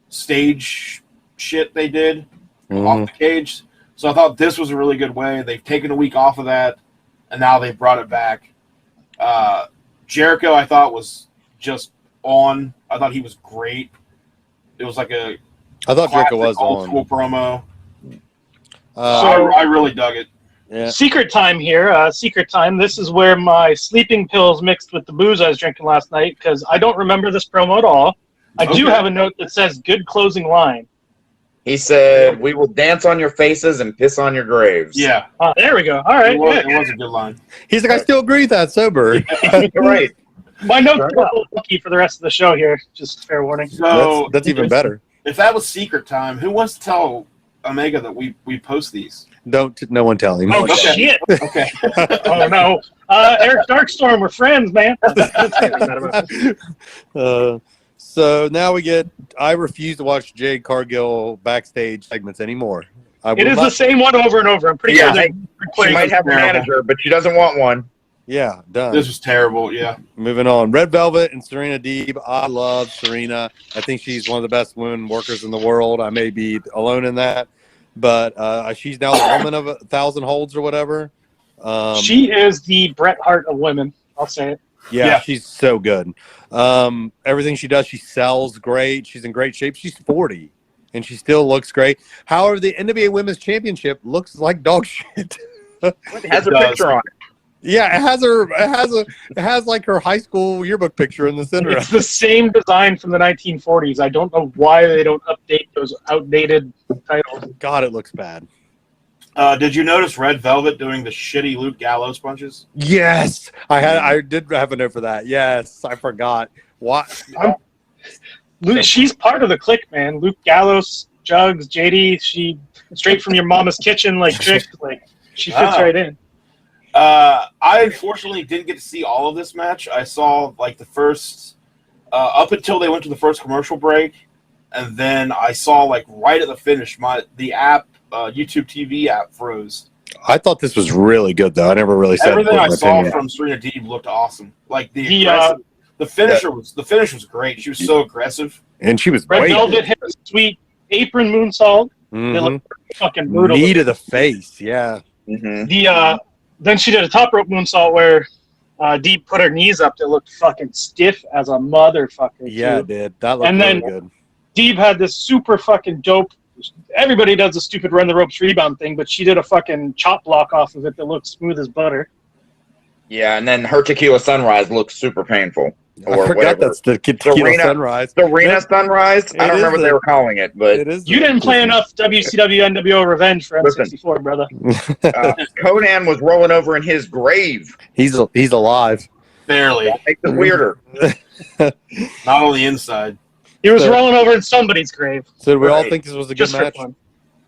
stage shit they did off the cage. So I thought this was a really good way. They've taken a week off of that, and now they've brought it back. Jericho, I thought, was just on. I thought he was great. It was like I thought Jericho was old on. school promo. So I really dug it. Yeah. Secret time here. Secret time. This is where my sleeping pills mixed with the booze I was drinking last night, because I don't remember this promo at all. I do have a note that says good closing line. He said, "We will dance on your faces and piss on your graves." Yeah. There we go. All right. It was a good line. He's like, I still agree with that, sober. You're right. My notes are a little funky for the rest of the show here. Just fair warning. So that's even better. If that was secret time, who wants to tell Omega that we post these? No one tell him. Oh, shit. Okay. Oh, no. Eric Darkstorm, we're friends, man. So now we get, I refuse to watch Jade Cargill backstage segments anymore. It is the same one over and over. I'm pretty sure she might have a manager, but she doesn't want one. Yeah, done. This was terrible, yeah. Moving on. Red Velvet and Serena Deeb. I love Serena. I think she's one of the best women workers in the world. I may be alone in that. But she's now the woman of 1,000 holds or whatever. She is the Bret Hart of women. I'll say it. Yeah, she's so good. Everything she does, she sells great. She's in great shape. She's 40, and she still looks great. However, the NWA Women's Championship looks like dog shit. It has her picture on it. Yeah, it has like her high school yearbook picture in the center. It's the same design from the 1940s. I don't know why they don't update those outdated titles. God, it looks bad. Did you notice Red Velvet doing the shitty Luke Gallows punches? Yes, I did have a note for that. Yes, I forgot. What? She's part of the clique, man. Luke Gallows, Jugs, JD. She straight from your mama's kitchen, like trick. Like she fits right in. I unfortunately didn't get to see all of this match. I saw like the first, up until they went to the first commercial break, and then I saw like right at the finish, the app, YouTube TV app froze. I thought this was really good, though. I never really said everything I saw opinion. from Serena Deeb looked awesome. Like the finish was great. She was so aggressive, and she was Red Velvet hit a sweet apron moonsault. Mm-hmm. It looked fucking brutal. Knee to the face, yeah. Mm-hmm. Then she did a top rope moonsault where Deeb put her knees up. That looked fucking stiff as a motherfucker. Yeah, it did. That looked really good. Deeb had this super fucking dope. Everybody does a stupid run the ropes rebound thing, but she did a fucking chop block off of it that looked smooth as butter. Yeah, and then her tequila sunrise looks super painful. Or I forgot that's the tequila sunrise. Serena sunrise? I don't remember what they were calling it, but you didn't play enough WCW NWO Revenge for N64, brother. Conan was rolling over in his grave. He's alive. Barely. That makes it weirder. Not on the inside. He was rolling over in somebody's grave. So did we all think this was a good match?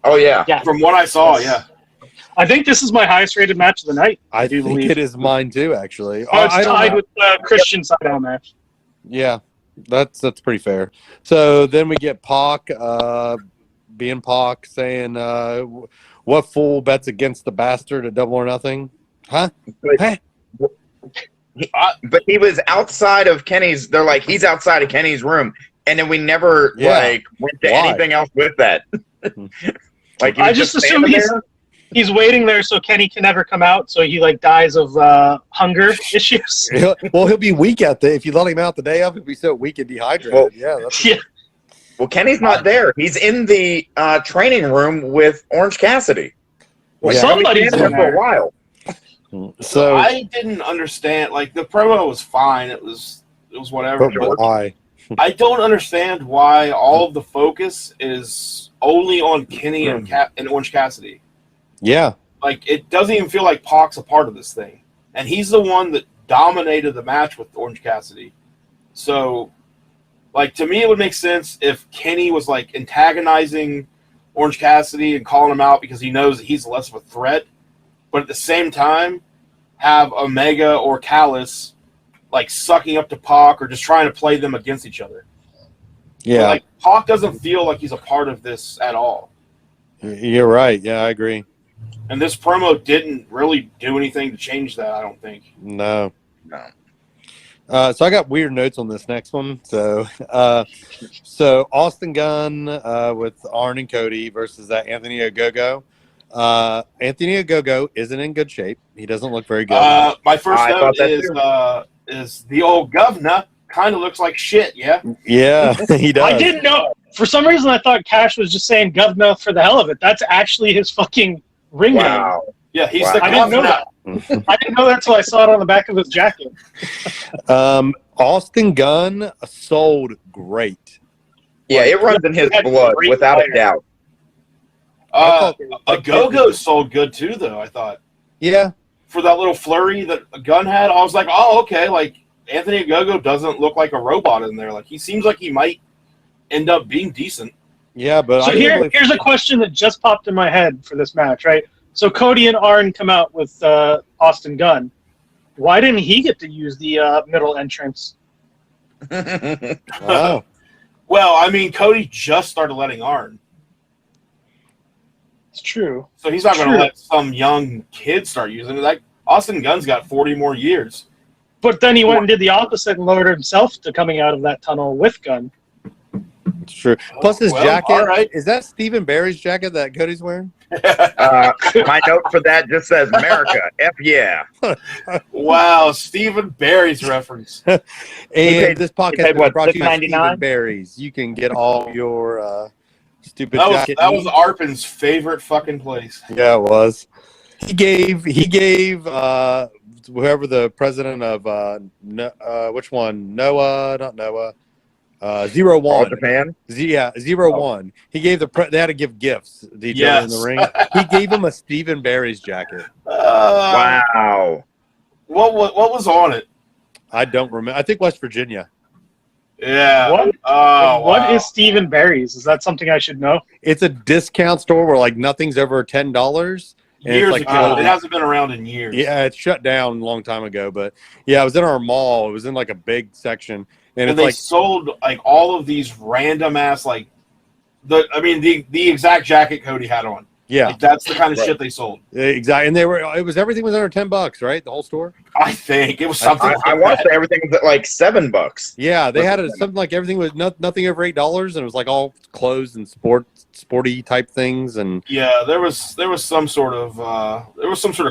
Oh, yeah. From what I saw, yeah. I think this is my highest rated match of the night. I do believe it is mine too, actually. It's tied with the Christian Sydal match. Yeah, that's pretty fair. So then we get Pac, being Pac, saying, "What fool bets against the bastard at Double or Nothing?" Huh? But he was outside of Kenny's. They're like, he's outside of Kenny's room, and then we never went to anything else with that. Like, I just assume he's waiting there so Kenny can never come out, so he dies of hunger issues. He'll be weak if you let him out the day of, he'll be so weak and dehydrated. Well, Kenny's not there. He's in the training room with Orange Cassidy. Somebody's there for a while. So I didn't understand. Like, the promo was fine. It was whatever. But why? I don't understand why all of the focus is only on Kenny and Orange Cassidy. Yeah. Like, it doesn't even feel like Pac's a part of this thing. And he's the one that dominated the match with Orange Cassidy. So, like, to me, it would make sense if Kenny was, antagonizing Orange Cassidy and calling him out because he knows that he's less of a threat. But at the same time, have Omega or Callis, sucking up to Pac or just trying to play them against each other. Yeah. But, Pac doesn't feel like he's a part of this at all. You're right. Yeah, I agree. And this promo didn't really do anything to change that, I don't think. No. So I got weird notes on this next one. So Austin Gunn with Arn and Cody versus Anthony Ogogo. Anthony Ogogo isn't in good shape. He doesn't look very good. My first note is the old governor kind of looks like shit, yeah? Yeah, he does. I didn't know. For some reason, I thought Cash was just saying governor for the hell of it. That's actually his fucking ring name. Yeah, he's the governor. I didn't know that. I didn't know that until I saw it on the back of his jacket. Austin Gunn sold great. Yeah, it runs in his blood, without a doubt. Ogogo sold good too, though, I thought. Yeah. For that little flurry that Gunn had, I was like, oh, okay, Anthony Ogogo doesn't look like a robot in there. He seems like he might end up being decent. Yeah, but so here's a question that just popped in my head for this match, right? So Cody and Arn come out with Austin Gunn. Why didn't he get to use the middle entrance? Wow. Well, I mean, Cody just started letting Arn. It's true. So he's not going to let some young kid start using it. Austin Gunn's got 40 more years. But then he went and did the opposite and lowered himself to coming out of that tunnel with Gunn. It's true. Plus his jacket. All right. Is that Stephen Barry's jacket that Cody's wearing? My note for that just says America. F yeah. Wow, Stephen Barry's reference. And this podcast is brought to you by Stephen Barry's. You can get all your stupid jacket. That was Arpin's favorite fucking place. Yeah, it was. He gave whoever the president of which one? Noah, not Noah. 01. All Japan? 01. He gave they had to give gifts to each other in the ring. He gave him a Stephen Barry's jacket. Wow. What was on it? I don't remember. I think West Virginia. Yeah. What is Stephen Barry's? Is that something I should know? It's a discount store where nothing's over $10. Years ago. It hasn't been around in years. Yeah, it shut down a long time ago. But yeah, it was in our mall. It was in a big section. And they sold all of these random ass the exact jacket Cody had on. Yeah, like, that's the kind of shit they sold. Exactly, and everything was under $10, right? The whole store. I think it was something. I want to say everything was at like $7. Yeah, they had something like everything was nothing over $8, and it was like all clothes and sporty type things, and yeah, there was some sort of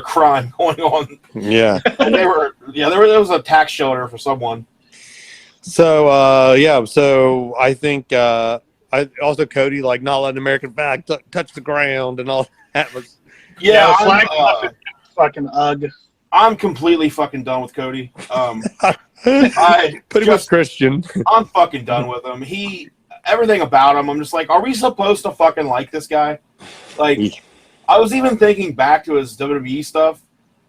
crime going on. Yeah, and there was a tax shelter for someone. So so I think I also Cody like not letting American flag touch the ground and all that was fucking ugh. I'm completely fucking done with Cody. Pretty much Christian. I'm fucking done with him. Everything about him, I'm just like, are we supposed to fucking like this guy? Like, I was even thinking back to his WWE stuff.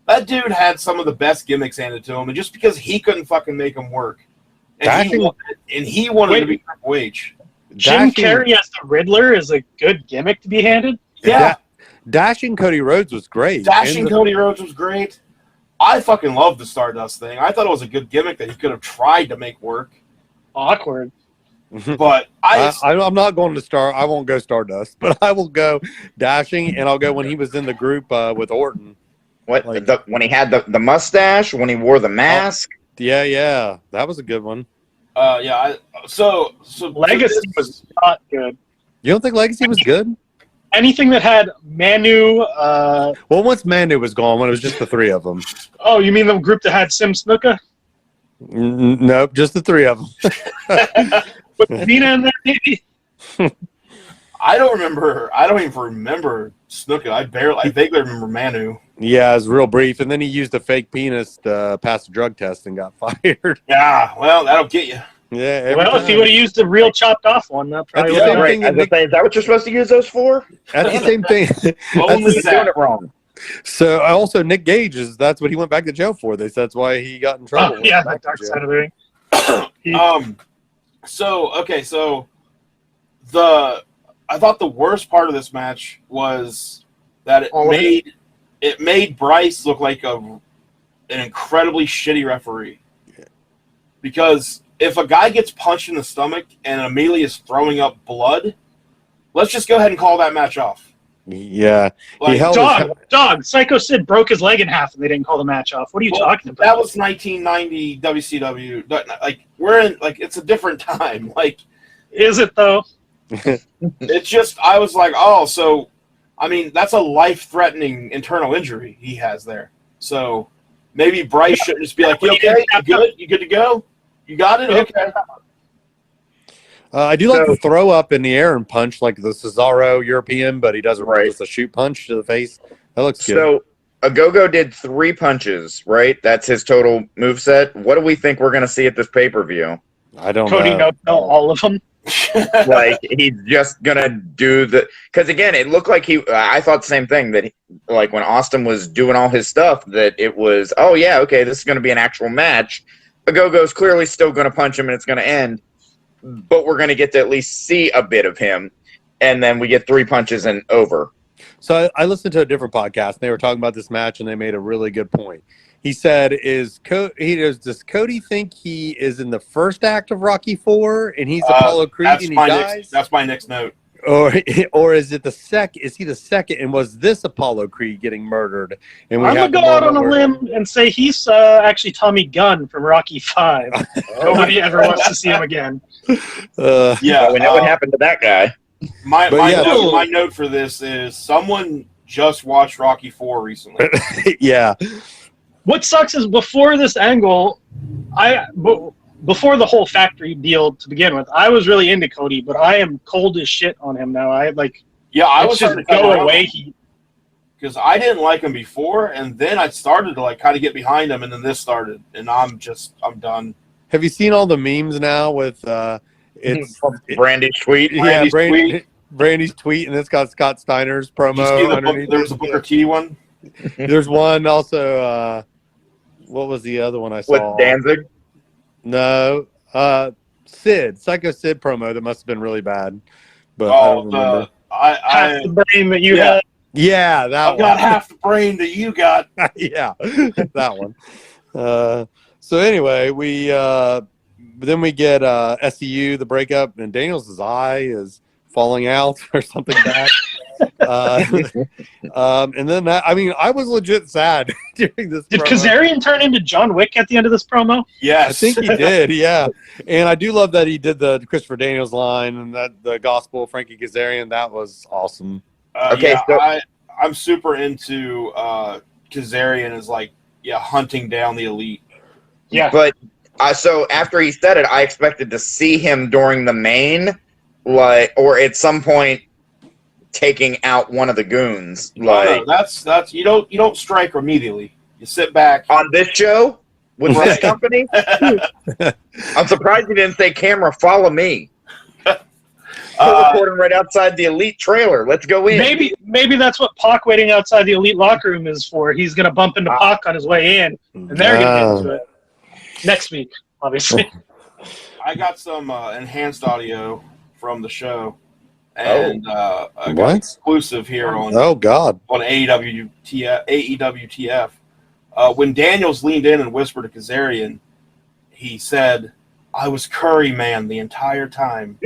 That dude had some of the best gimmicks handed to him, and just because he couldn't fucking make them work, and he wanted to be Triple H. Jim Carrey as the Riddler is a good gimmick to be handed. Yeah, Dashing Cody Rhodes was great. Cody Rhodes was great. I fucking loved the Stardust thing. I thought it was a good gimmick that he could have tried to make work. Awkward. But I'm not going to I won't go Stardust, but I will go Dashing, and I'll go when he was in the group with Orton. What when he had the mustache, when he wore the mask? Yeah, that was a good one. So Legacy was not good. You don't think Legacy was good? Anything that had Manu. Well, once Manu was gone, when it was just the three of them. Oh, you mean the group that had Sim Snuka? Nope, just the three of them. With Nina in there, maybe. I don't even remember Snuka. I vaguely remember Manu. Yeah, it was real brief, and then he used a fake penis to pass the drug test and got fired. Yeah, well, that'll get you. Yeah. Well, if he would have used the real chopped off one, that probably would have. Right. Is that what you're supposed to use those for? That's the same thing. Only doing it wrong. So also Nick Gage that's what he went back to jail for. They said that's why he got in trouble. Oh, yeah, the dark side of the ring. So I thought the worst part of this match was that it made Bryce look like an incredibly shitty referee. Because if a guy gets punched in the stomach and immediately is throwing up blood, let's just go ahead and call that match off. Yeah. Like, dog. Psycho Sid broke his leg in half and they didn't call the match off. What are you talking about? That was 1990 WCW. Like, we're in, like, it's a different time. Like, is it though? It's just, I was like, oh, so, I mean, that's a life-threatening internal injury he has there. So maybe Bryce shouldn't just be like, you okay? You good? You good to go? You got it? Okay. I do like the throw up in the air and punch, like the Cesaro European, but he doesn't with a shoot punch to the face. That looks good. So Agogo did 3 punches, right? That's his total moveset. What do we think we're going to see at this pay-per-view? I don't know. Cody knows all of them. Like, he's just going to do because again, it looked like I thought the same thing, that like when Austin was doing all his stuff, that it was, oh yeah, okay, this is going to be an actual match. Agogo's clearly still going to punch him and it's going to end, but we're going to get to at least see a bit of him, and then we get 3 punches and over. So I listened to a different podcast, and they were talking about this match, and they made a really good point. He said, does Cody think he is in the first act of Rocky IV, and he's Apollo Creed and he dies? That's my next note. Or is it is he the second, and was this Apollo Creed getting murdered? And I'm going to go out on a limb and say he's actually Tommy Gunn from Rocky V. Nobody ever wants to see him again. We know what happened to that guy. My note for this is someone just watched Rocky IV recently. Yeah. What sucks is before this angle, before the whole factory deal to begin with, I was really into Cody, but I am cold as shit on him now. I was just go away. Because I didn't like him before, and then I started to like kind of get behind him, and then this started, and I'm done. Have you seen all the memes now with Brandy's tweet? Brandy's tweet, and it's got Scott Steiner's promo underneath. There's a Booker T one. There's one also. What was the other one I saw? With Danzig? No. Psycho Sid promo that must have been really bad. But I don't remember. Half the brain that you had. Yeah, that one. I've got half the brain that you got. Yeah, that one. So anyway, then we get SCU, the breakup, and Daniels' eye is falling out or something bad. And then I was legit sad during this. Did promo. Kazarian turn into John Wick at the end of this promo? Yes, I think he did. Yeah, and I do love that he did the Christopher Daniels line and that the gospel of Frankie Kazarian. That was awesome. Okay, yeah, so I'm super into Kazarian is like hunting down the elite. Yeah, but so after he said it, I expected to see him during the main, or at some point taking out one of the goons. No, that's you don't strike immediately. You sit back On this show with this company. I'm surprised he didn't say, "Camera, follow me." We're recording right outside the Elite trailer. Let's go in. Maybe that's what Pac waiting outside the Elite locker room is for. He's gonna bump into Pac on his way in, and they're gonna get into it next week, obviously. I got some enhanced audio from the show, and I got What? exclusive here on Oh God. on AEWTF. When Daniels leaned in and whispered to Kazarian, he said, "I was Curry Man the entire time."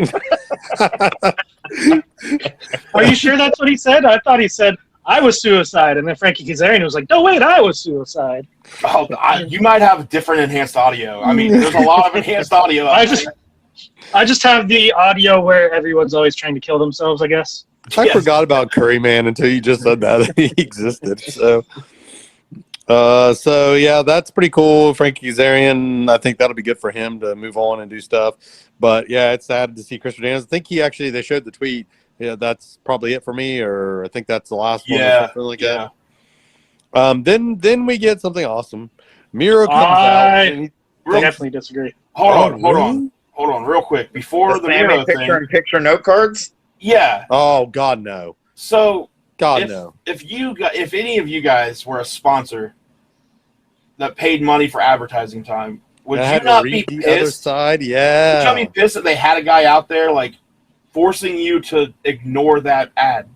Are you sure that's what he said? I thought he said, "I was suicide," and then Frankie Kazarian was like, "No, wait, I was suicide." Oh, you might have different enhanced audio. I mean, there's a lot of enhanced audio. I just have the audio where everyone's always trying to kill themselves, I guess. I forgot about Curry Man until you just said that he existed. So yeah, that's pretty cool. Frankie Kazarian, I think that'll be good for him to move on and do stuff. But yeah, it's sad to see Christopher Daniels. I think they showed the tweet. Yeah, that's probably it for me, or I think that's the last one or something like that. Then we get something awesome. Miro comes out. I definitely disagree. Hold on, real quick before the Miro thing. Picture-in-picture note cards. Yeah. Oh God, no. So no. If any of you guys were a sponsor that paid money for advertising time, would you not be pissed? The other side, yeah. Would you not be pissed that they had a guy out there like forcing you to ignore that ad?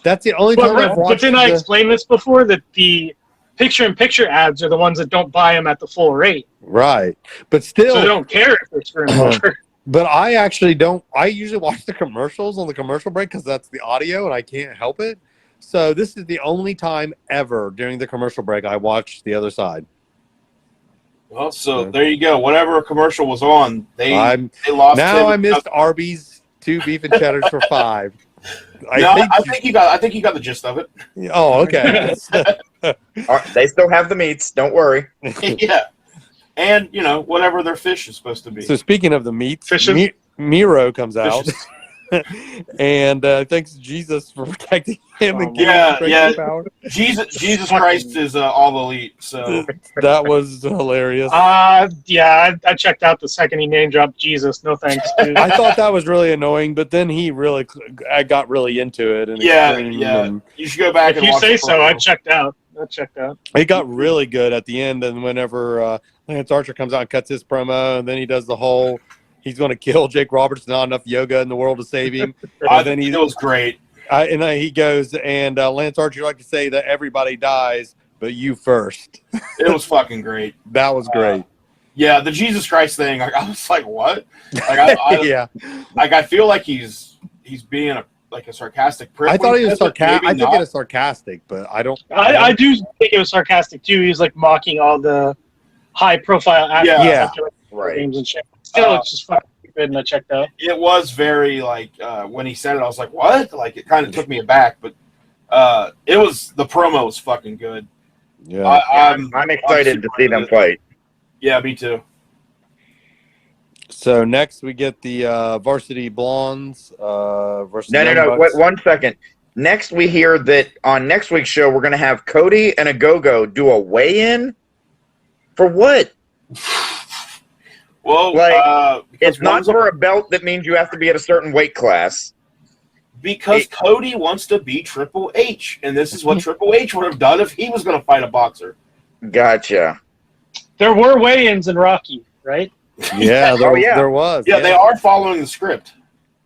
That's the only time I've watched. But didn't I explain this before, that the picture-in-picture ads are the ones that don't buy them at the full rate? Right, but still, so they don't care if it's screwing. But I actually don't. I usually watch the commercials on the commercial break because that's the audio and I can't help it. So this is the only time ever during the commercial break I watched the other side. Well, so there you go. Whatever commercial was on, they lost. Now I missed Arby's 2 beef and cheddars for $5. I think you got the gist of it. Oh, okay. They still have the meats. Don't worry. Yeah, and whatever their fish is supposed to be. So speaking of the meats, Miro comes out. And thanks Jesus for protecting him and giving him power. Jesus Christ is all elite. So that was hilarious. I checked out the second he name dropped Jesus. No thanks, dude. I thought that was really annoying, but then I got really into it. And you should go back. If you say so, I checked out. It got really good at the end, and whenever Lance Archer comes out and cuts his promo, and then he does the whole. He's going to kill Jake Roberts. Not enough yoga in the world to save him. Then it was great. He goes, and Lance Archer, like to say that everybody dies, but you first. It was fucking great. That was great. Yeah, the Jesus Christ thing. I was like, what? I feel like he's being a sarcastic prick. I thought he was sarcastic. I think it was sarcastic, but I don't. I do think it was sarcastic too. He was like mocking all the high-profile actors. Yeah. Right. Names and shit. Still, it's just fucking stupid, and I checked out. It was very when he said it, I was like, "What?" Like it kind of took me aback, but it was the promo was fucking good. Yeah, I'm excited to see them fight. Yeah, me too. So next we get the Varsity Blondes versus. No. Wait, 1 second. Next we hear that on next week's show we're going to have Cody and Agogo do a weigh-in. For what? Well, it's not for a belt that means you have to be at a certain weight class. Because Cody wants to be Triple H, and this is what Triple H would have done if he was going to fight a boxer. Gotcha. There were weigh-ins in Rocky, right? Yeah, there was. Yeah, they are following the script.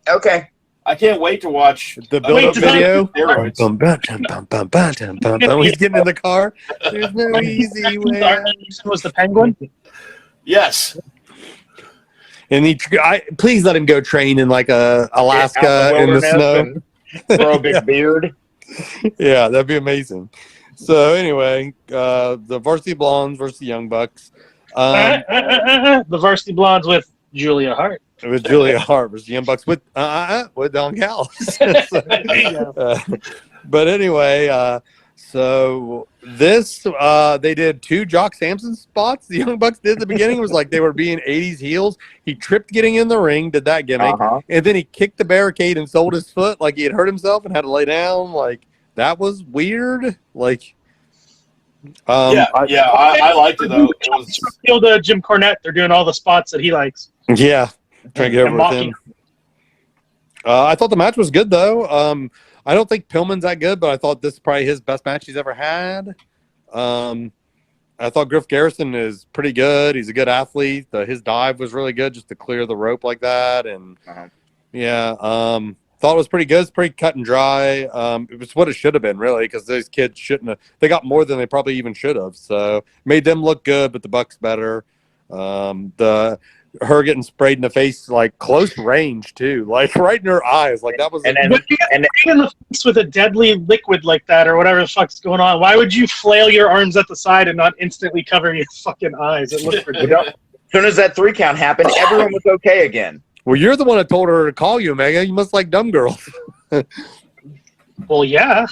Okay. I can't wait to watch the build-up video. He's getting in the car. There's no easy way. Was the Penguin? Yes. And please let him go train in Alaska in the snow. Grow a big beard. Yeah, that'd be amazing. So anyway, the Varsity Blondes versus the Young Bucks. The Varsity Blondes with Julia Hart. With Julia Hart versus the Young Bucks with Don Callis. But anyway, so this they did 2 Jock Sampson spots. The Young Bucks did at the beginning. It was like they were being 80s heels. He tripped getting in the ring, did that gimmick, and then he kicked the barricade and sold his foot like he had hurt himself and had to lay down. Like that was weird. Like, I liked it though. It was to Jim Cornette. They're doing all the spots that he likes. Yeah, trying to get over with him. I thought the match was good though. I don't think Pillman's that good, but I thought this is probably his best match he's ever had. I thought Griff Garrison is pretty good. He's a good athlete. His dive was really good just to clear the rope like that. And thought it was pretty good. It's pretty cut and dry. It was what it should have been, really, because those kids shouldn't have. They got more than they probably even should have. So made them look good, but the Bucks better. Her getting sprayed in the face, like close range too, like right in her eyes, like that was. And in the face with a deadly liquid like that, or whatever the fuck's going on. Why would you flail your arms at the side and not instantly cover your fucking eyes? It looked ridiculous. As soon as that 3 count happened, everyone was okay again. Well, you're the one that told her to call you, Omega. You must like dumb girls. Well, yeah.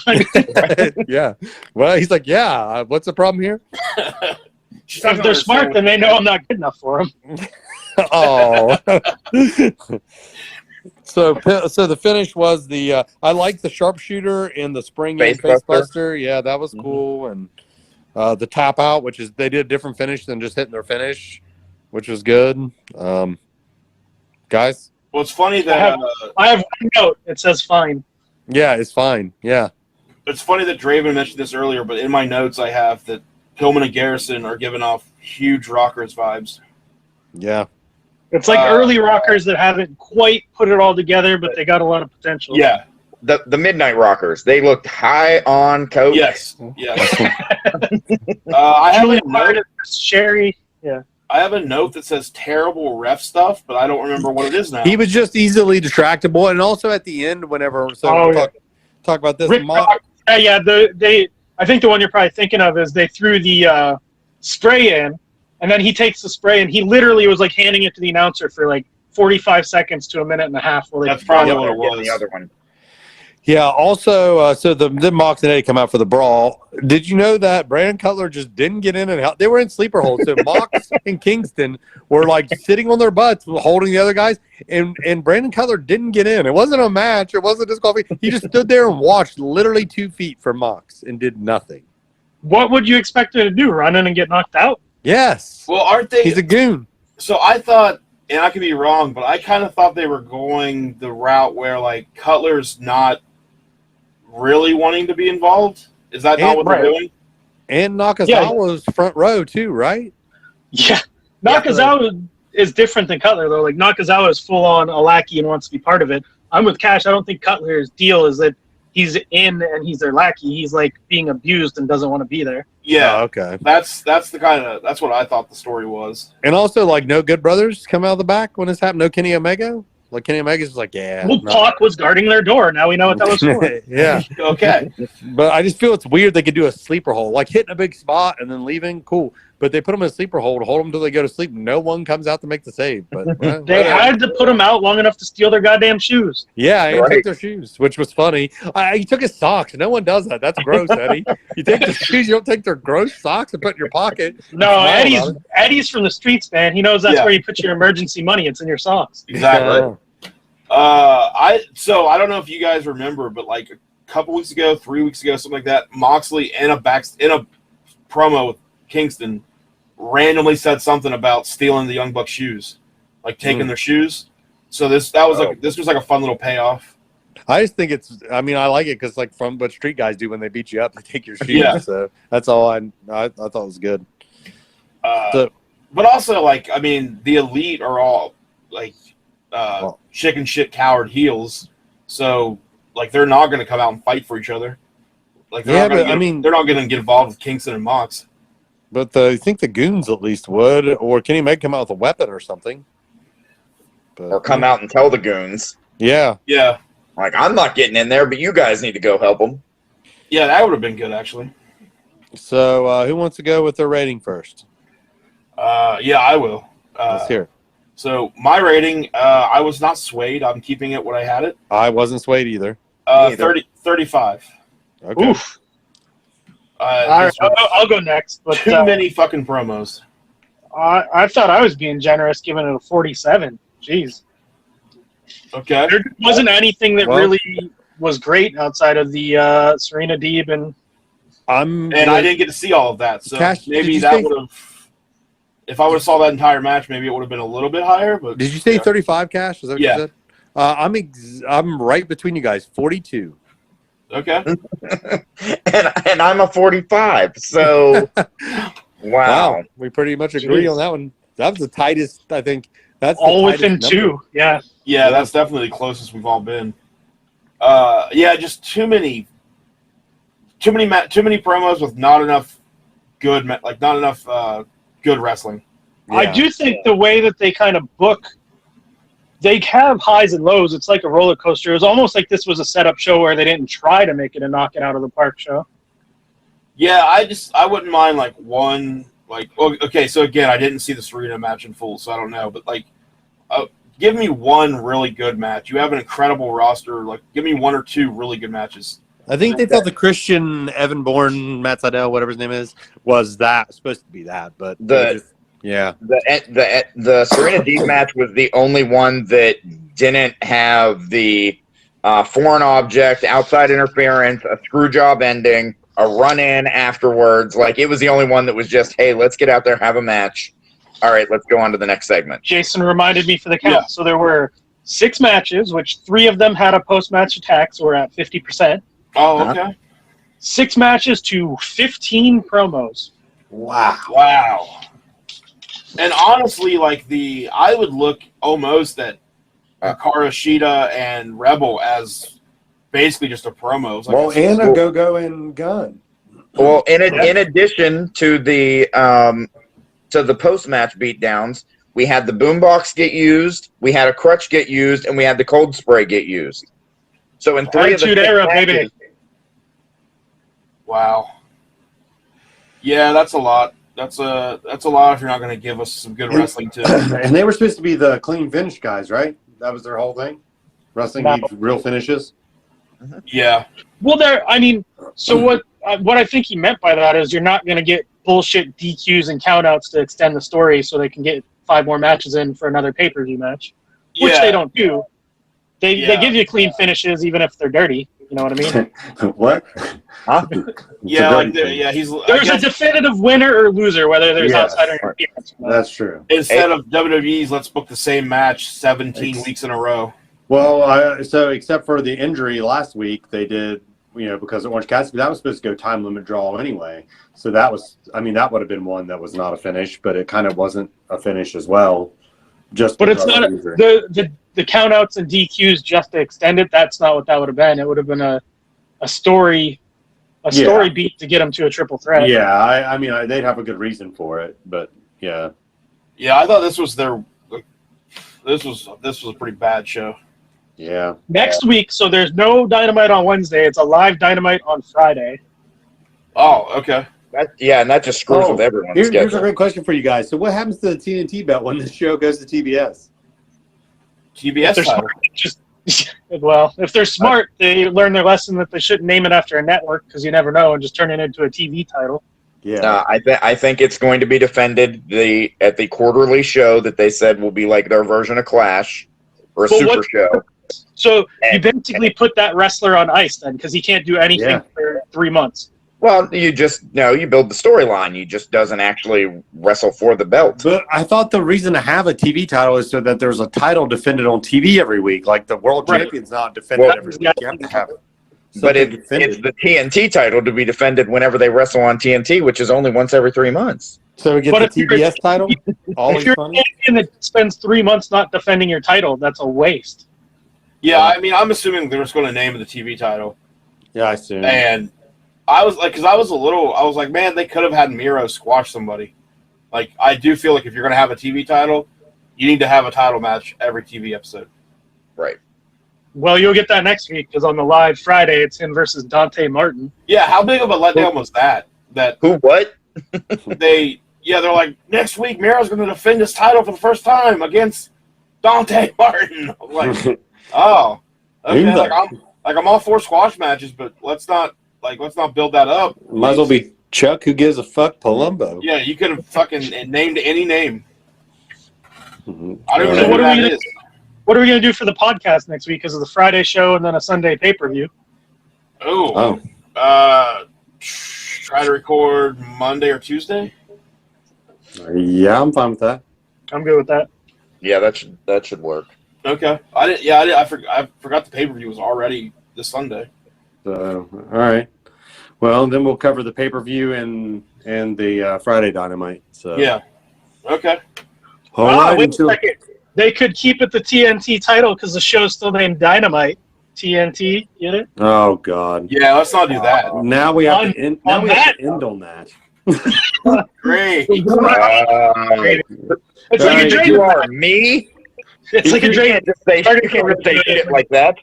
Yeah. Well, he's like, yeah. What's the problem here? If they're smart, then they know I'm not good enough for them. Oh. So the finish was the I like the sharpshooter and the spring and facebuster. Yeah, that was cool. And the tap out, which is they did a different finish than just hitting their finish, which was good. Guys? Well, it's funny that I have one note. It says fine. Yeah, it's fine. Yeah. It's funny that Draven mentioned this earlier, but in my notes I have that Pillman and Garrison are giving off huge Rockers vibes. Yeah. It's like early Rockers that haven't quite put it all together, but they got a lot of potential. Yeah. The Midnight Rockers, they looked high on coke. Yes. I have a note. Sherry. Yeah. I have a note that says terrible ref stuff, but I don't remember what it is now. He was just easily distractible, and also at the end, whenever talk about this. I think the one you're probably thinking of is they threw the spray in, and then he takes the spray, and he literally was like handing it to the announcer for like 45 seconds to a minute and a half. That's probably what it was. The other one. Yeah. Also, so the Mox and Eddie come out for the brawl. Did you know that Brandon Cutler just didn't get in and help? They were in sleeper holds. So Mox and Kingston were like sitting on their butts, holding the other guys, and Brandon Cutler didn't get in. It wasn't a match. It wasn't disqualification. He just stood there and watched literally 2 feet from Mox and did nothing. What would you expect him to do? Run in and get knocked out? Yes. Well, aren't they? He's a goon. So I thought, and I could be wrong, but I kind of thought they were going the route where like Cutler's not really wanting to be involved. Is that not what they're doing? And Nakazawa's front row too, right? Yeah. Nakazawa is different than Cutler though. Like Nakazawa is full on a lackey and wants to be part of it. I'm with Cash. I don't think Cutler's deal is that he's in and he's their lackey. He's like being abused and doesn't want to be there. Yeah. Oh, okay. That's what I thought the story was. And also like no Good Brothers come out of the back when this happened. No Kenny Omega. Like Kenny Omega's just like, yeah. Well, Pac was guarding their door. Now we know what that was for. Yeah. Okay. But I just feel it's weird they could do a sleeper hold, like hitting a big spot and then leaving. Cool. But they put them in a sleeper hold, hold them until they go to sleep. No one comes out to make the save. But they had to put them out long enough to steal their goddamn shoes. Yeah, and take their shoes, which was funny. He took his socks. No one does that. That's gross, Eddie. You take the shoes, you don't take their gross socks and put it in your pocket. No, Eddie's from the streets, man. He knows that's where you put your emergency money. It's in your socks. Exactly. I don't know if you guys remember, but like a couple weeks ago, 3 weeks ago, something like that, Moxley in a promo with Kingston randomly said something about stealing the Young Bucks shoes, like taking their shoes. So this was like a fun little payoff. I just think I like it because like from what street guys do when they beat you up, they take your shoes. Yeah. So that's all I thought was good. But also like the Elite are all like chicken shit coward heels, so like they're not going to come out and fight for each other. Like they're not going to get involved with Kingston and Mox. But I think the Goons at least would, or Kenny Meg come out with a weapon or something. Or come out and tell the Goons. Yeah. Yeah. Like, I'm not getting in there, but you guys need to go help them. Yeah, that would have been good, actually. So, who wants to go with their rating first? Yeah, I will. Let's hear it. So, my rating, I was not swayed. I'm keeping it what I had it. I wasn't swayed either. 35. Okay. Oof. All right, I'll go next. But too many fucking promos. I thought I was being generous, giving it a 47. Jeez. Okay. There wasn't anything that really was great outside of the Serena Deeb and. I didn't get to see all of that, so Cash, maybe that would have. If I would have saw that entire match, maybe it would have been a little bit higher. But did you say 35, Cash? Is that what yeah. you said? I'm right between you guys, 42. Okay. and I'm a 45. So wow. We pretty much agree on that one. That was the tightest, I think. That's all within two. Yeah. Yeah, that's definitely the closest we've all been. Yeah, just too many promos with not enough good wrestling. Yeah. I do think the way that they kind of book, they have highs and lows. It's like a roller coaster. It was almost like this was a setup show where they didn't try to make it a knock it out of the park show. Yeah, I wouldn't mind one okay, so again, I didn't see the Serena match in full, so I don't know, but give me one really good match. You have an incredible roster. Give me one or two really good matches. I think they thought the Christian Evan Bourne, Matt Sydal, whatever his name is, was supposed to be that, but the Serena Deeb match was the only one that didn't have the foreign object, outside interference, a screw job ending, a run-in afterwards. It was the only one that was just, hey, let's get out there, have a match. All right, let's go on to the next segment. Jason reminded me for the count. Yeah. So there were 6 matches, which 3 of them had a post-match attack, so we're at 50%. Oh, okay. 6 matches to 15 promos. Wow. And honestly, I would look almost at Hikaru Shida and Rebel as basically just a promo. And a Go-Go and Gun. Well, in addition to the post-match beatdowns, we had the boombox get used, we had a crutch get used, and we had the cold spray get used. So in 3 of the 6 matches, baby. Wow. Yeah, that's a lot. That's a lot if you're not going to give us some good wrestling too. And they were supposed to be the clean finish guys, right? That was their whole thing. Wrestling needs real finishes. Yeah. Well, so what I think he meant by that is you're not going to get bullshit DQs and countouts to extend the story so they can get 5 more matches in for another pay-per-view match, which they don't do. They give you clean finishes even if they're dirty. You know what I mean? What? Huh? There's a definitive winner or loser, whether there's outside interference. That's true. Instead of WWE's, let's book the same match 17 weeks in a row. Well, so except for the injury last week, they did, because of Orange Cassidy, that was supposed to go time limit draw anyway. So that would have been one that was not a finish, but it kind of wasn't a finish as well. But it's not the countouts and DQs just to extend it. That's not what that would have been. It would have been a story beat to get them to a triple threat. Yeah, they'd have a good reason for it, but yeah. Yeah, I thought this was a pretty bad show. Yeah. Next week, so there's no Dynamite on Wednesday. It's a live Dynamite on Friday. Oh, okay. And that just screws with everyone's schedule. Here's a great question for you guys. So what happens to the TNT belt when the show goes to TBS? TBS title. If they're smart, they learn their lesson that they shouldn't name it after a network because you never know, and just turn it into a TV title. Yeah, I think it's going to be defended at the quarterly show that they said will be like their version of Clash or a super show. So you basically put that wrestler on ice then because he can't do anything for 3 months. Well, you build the storyline. He just doesn't actually wrestle for the belt. But I thought the reason to have a TV title is so that there's a title defended on TV every week. Like the world champion's not defended every week. You have to have it. But it's the TNT title to be defended whenever they wrestle on TNT, which is only once every 3 months. So we get the TBS title? If you're a champion that spends 3 months not defending your title, that's a waste. Yeah, I'm assuming they're just going to name the TV title. Yeah, I assume. And I was like, man, they could have had Miro squash somebody. I do feel like if you're going to have a TV title, you need to have a title match every TV episode. Right. Well, you'll get that next week because on the live Friday, it's him versus Dante Martin. Yeah, how big of a letdown was that? Who? What? They're like, next week Miro's going to defend his title for the first time against Dante Martin. I'm like, oh, okay. I'm all for squash matches, but let's not build that up. Might as well be Chuck Who Gives a Fuck Palumbo. Yeah, you could have fucking named any name. Mm-hmm. I don't even know what that is. What are we going to do for the podcast next week? Because of the Friday show and then a Sunday pay-per-view. Oh. Try to record Monday or Tuesday? Yeah, I'm fine with that. I'm good with that. Yeah, that should work. Okay. I forgot the pay-per-view was already this Sunday. So, all right. Well, then we'll cover the pay-per-view and the Friday Dynamite. So yeah. Okay. All right. Wait a second. They could keep it the TNT title because the show's still named Dynamite. TNT, get it? Oh God. Yeah, let's not do that. Now we have to end. Now we have to end on that. Great. It's like a dream. You are me. It's like a dream. You can't just say shit like that.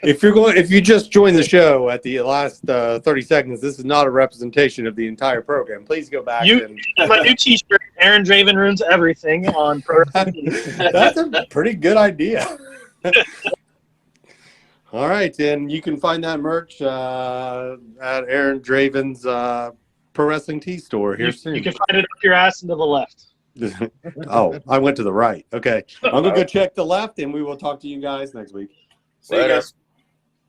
If you just joined the show at the last 30 seconds, this is not a representation of the entire program. Please go back. My new T-shirt, Aaron Draven ruins everything on Pro Wrestling. That's a pretty good idea. All right, and you can find that merch at Aaron Draven's Pro Wrestling Tee store here soon. You can find it up your ass and to the left. Oh, I went to the right. Okay, I'm gonna go check the left, and we will talk to you guys next week. See you guys.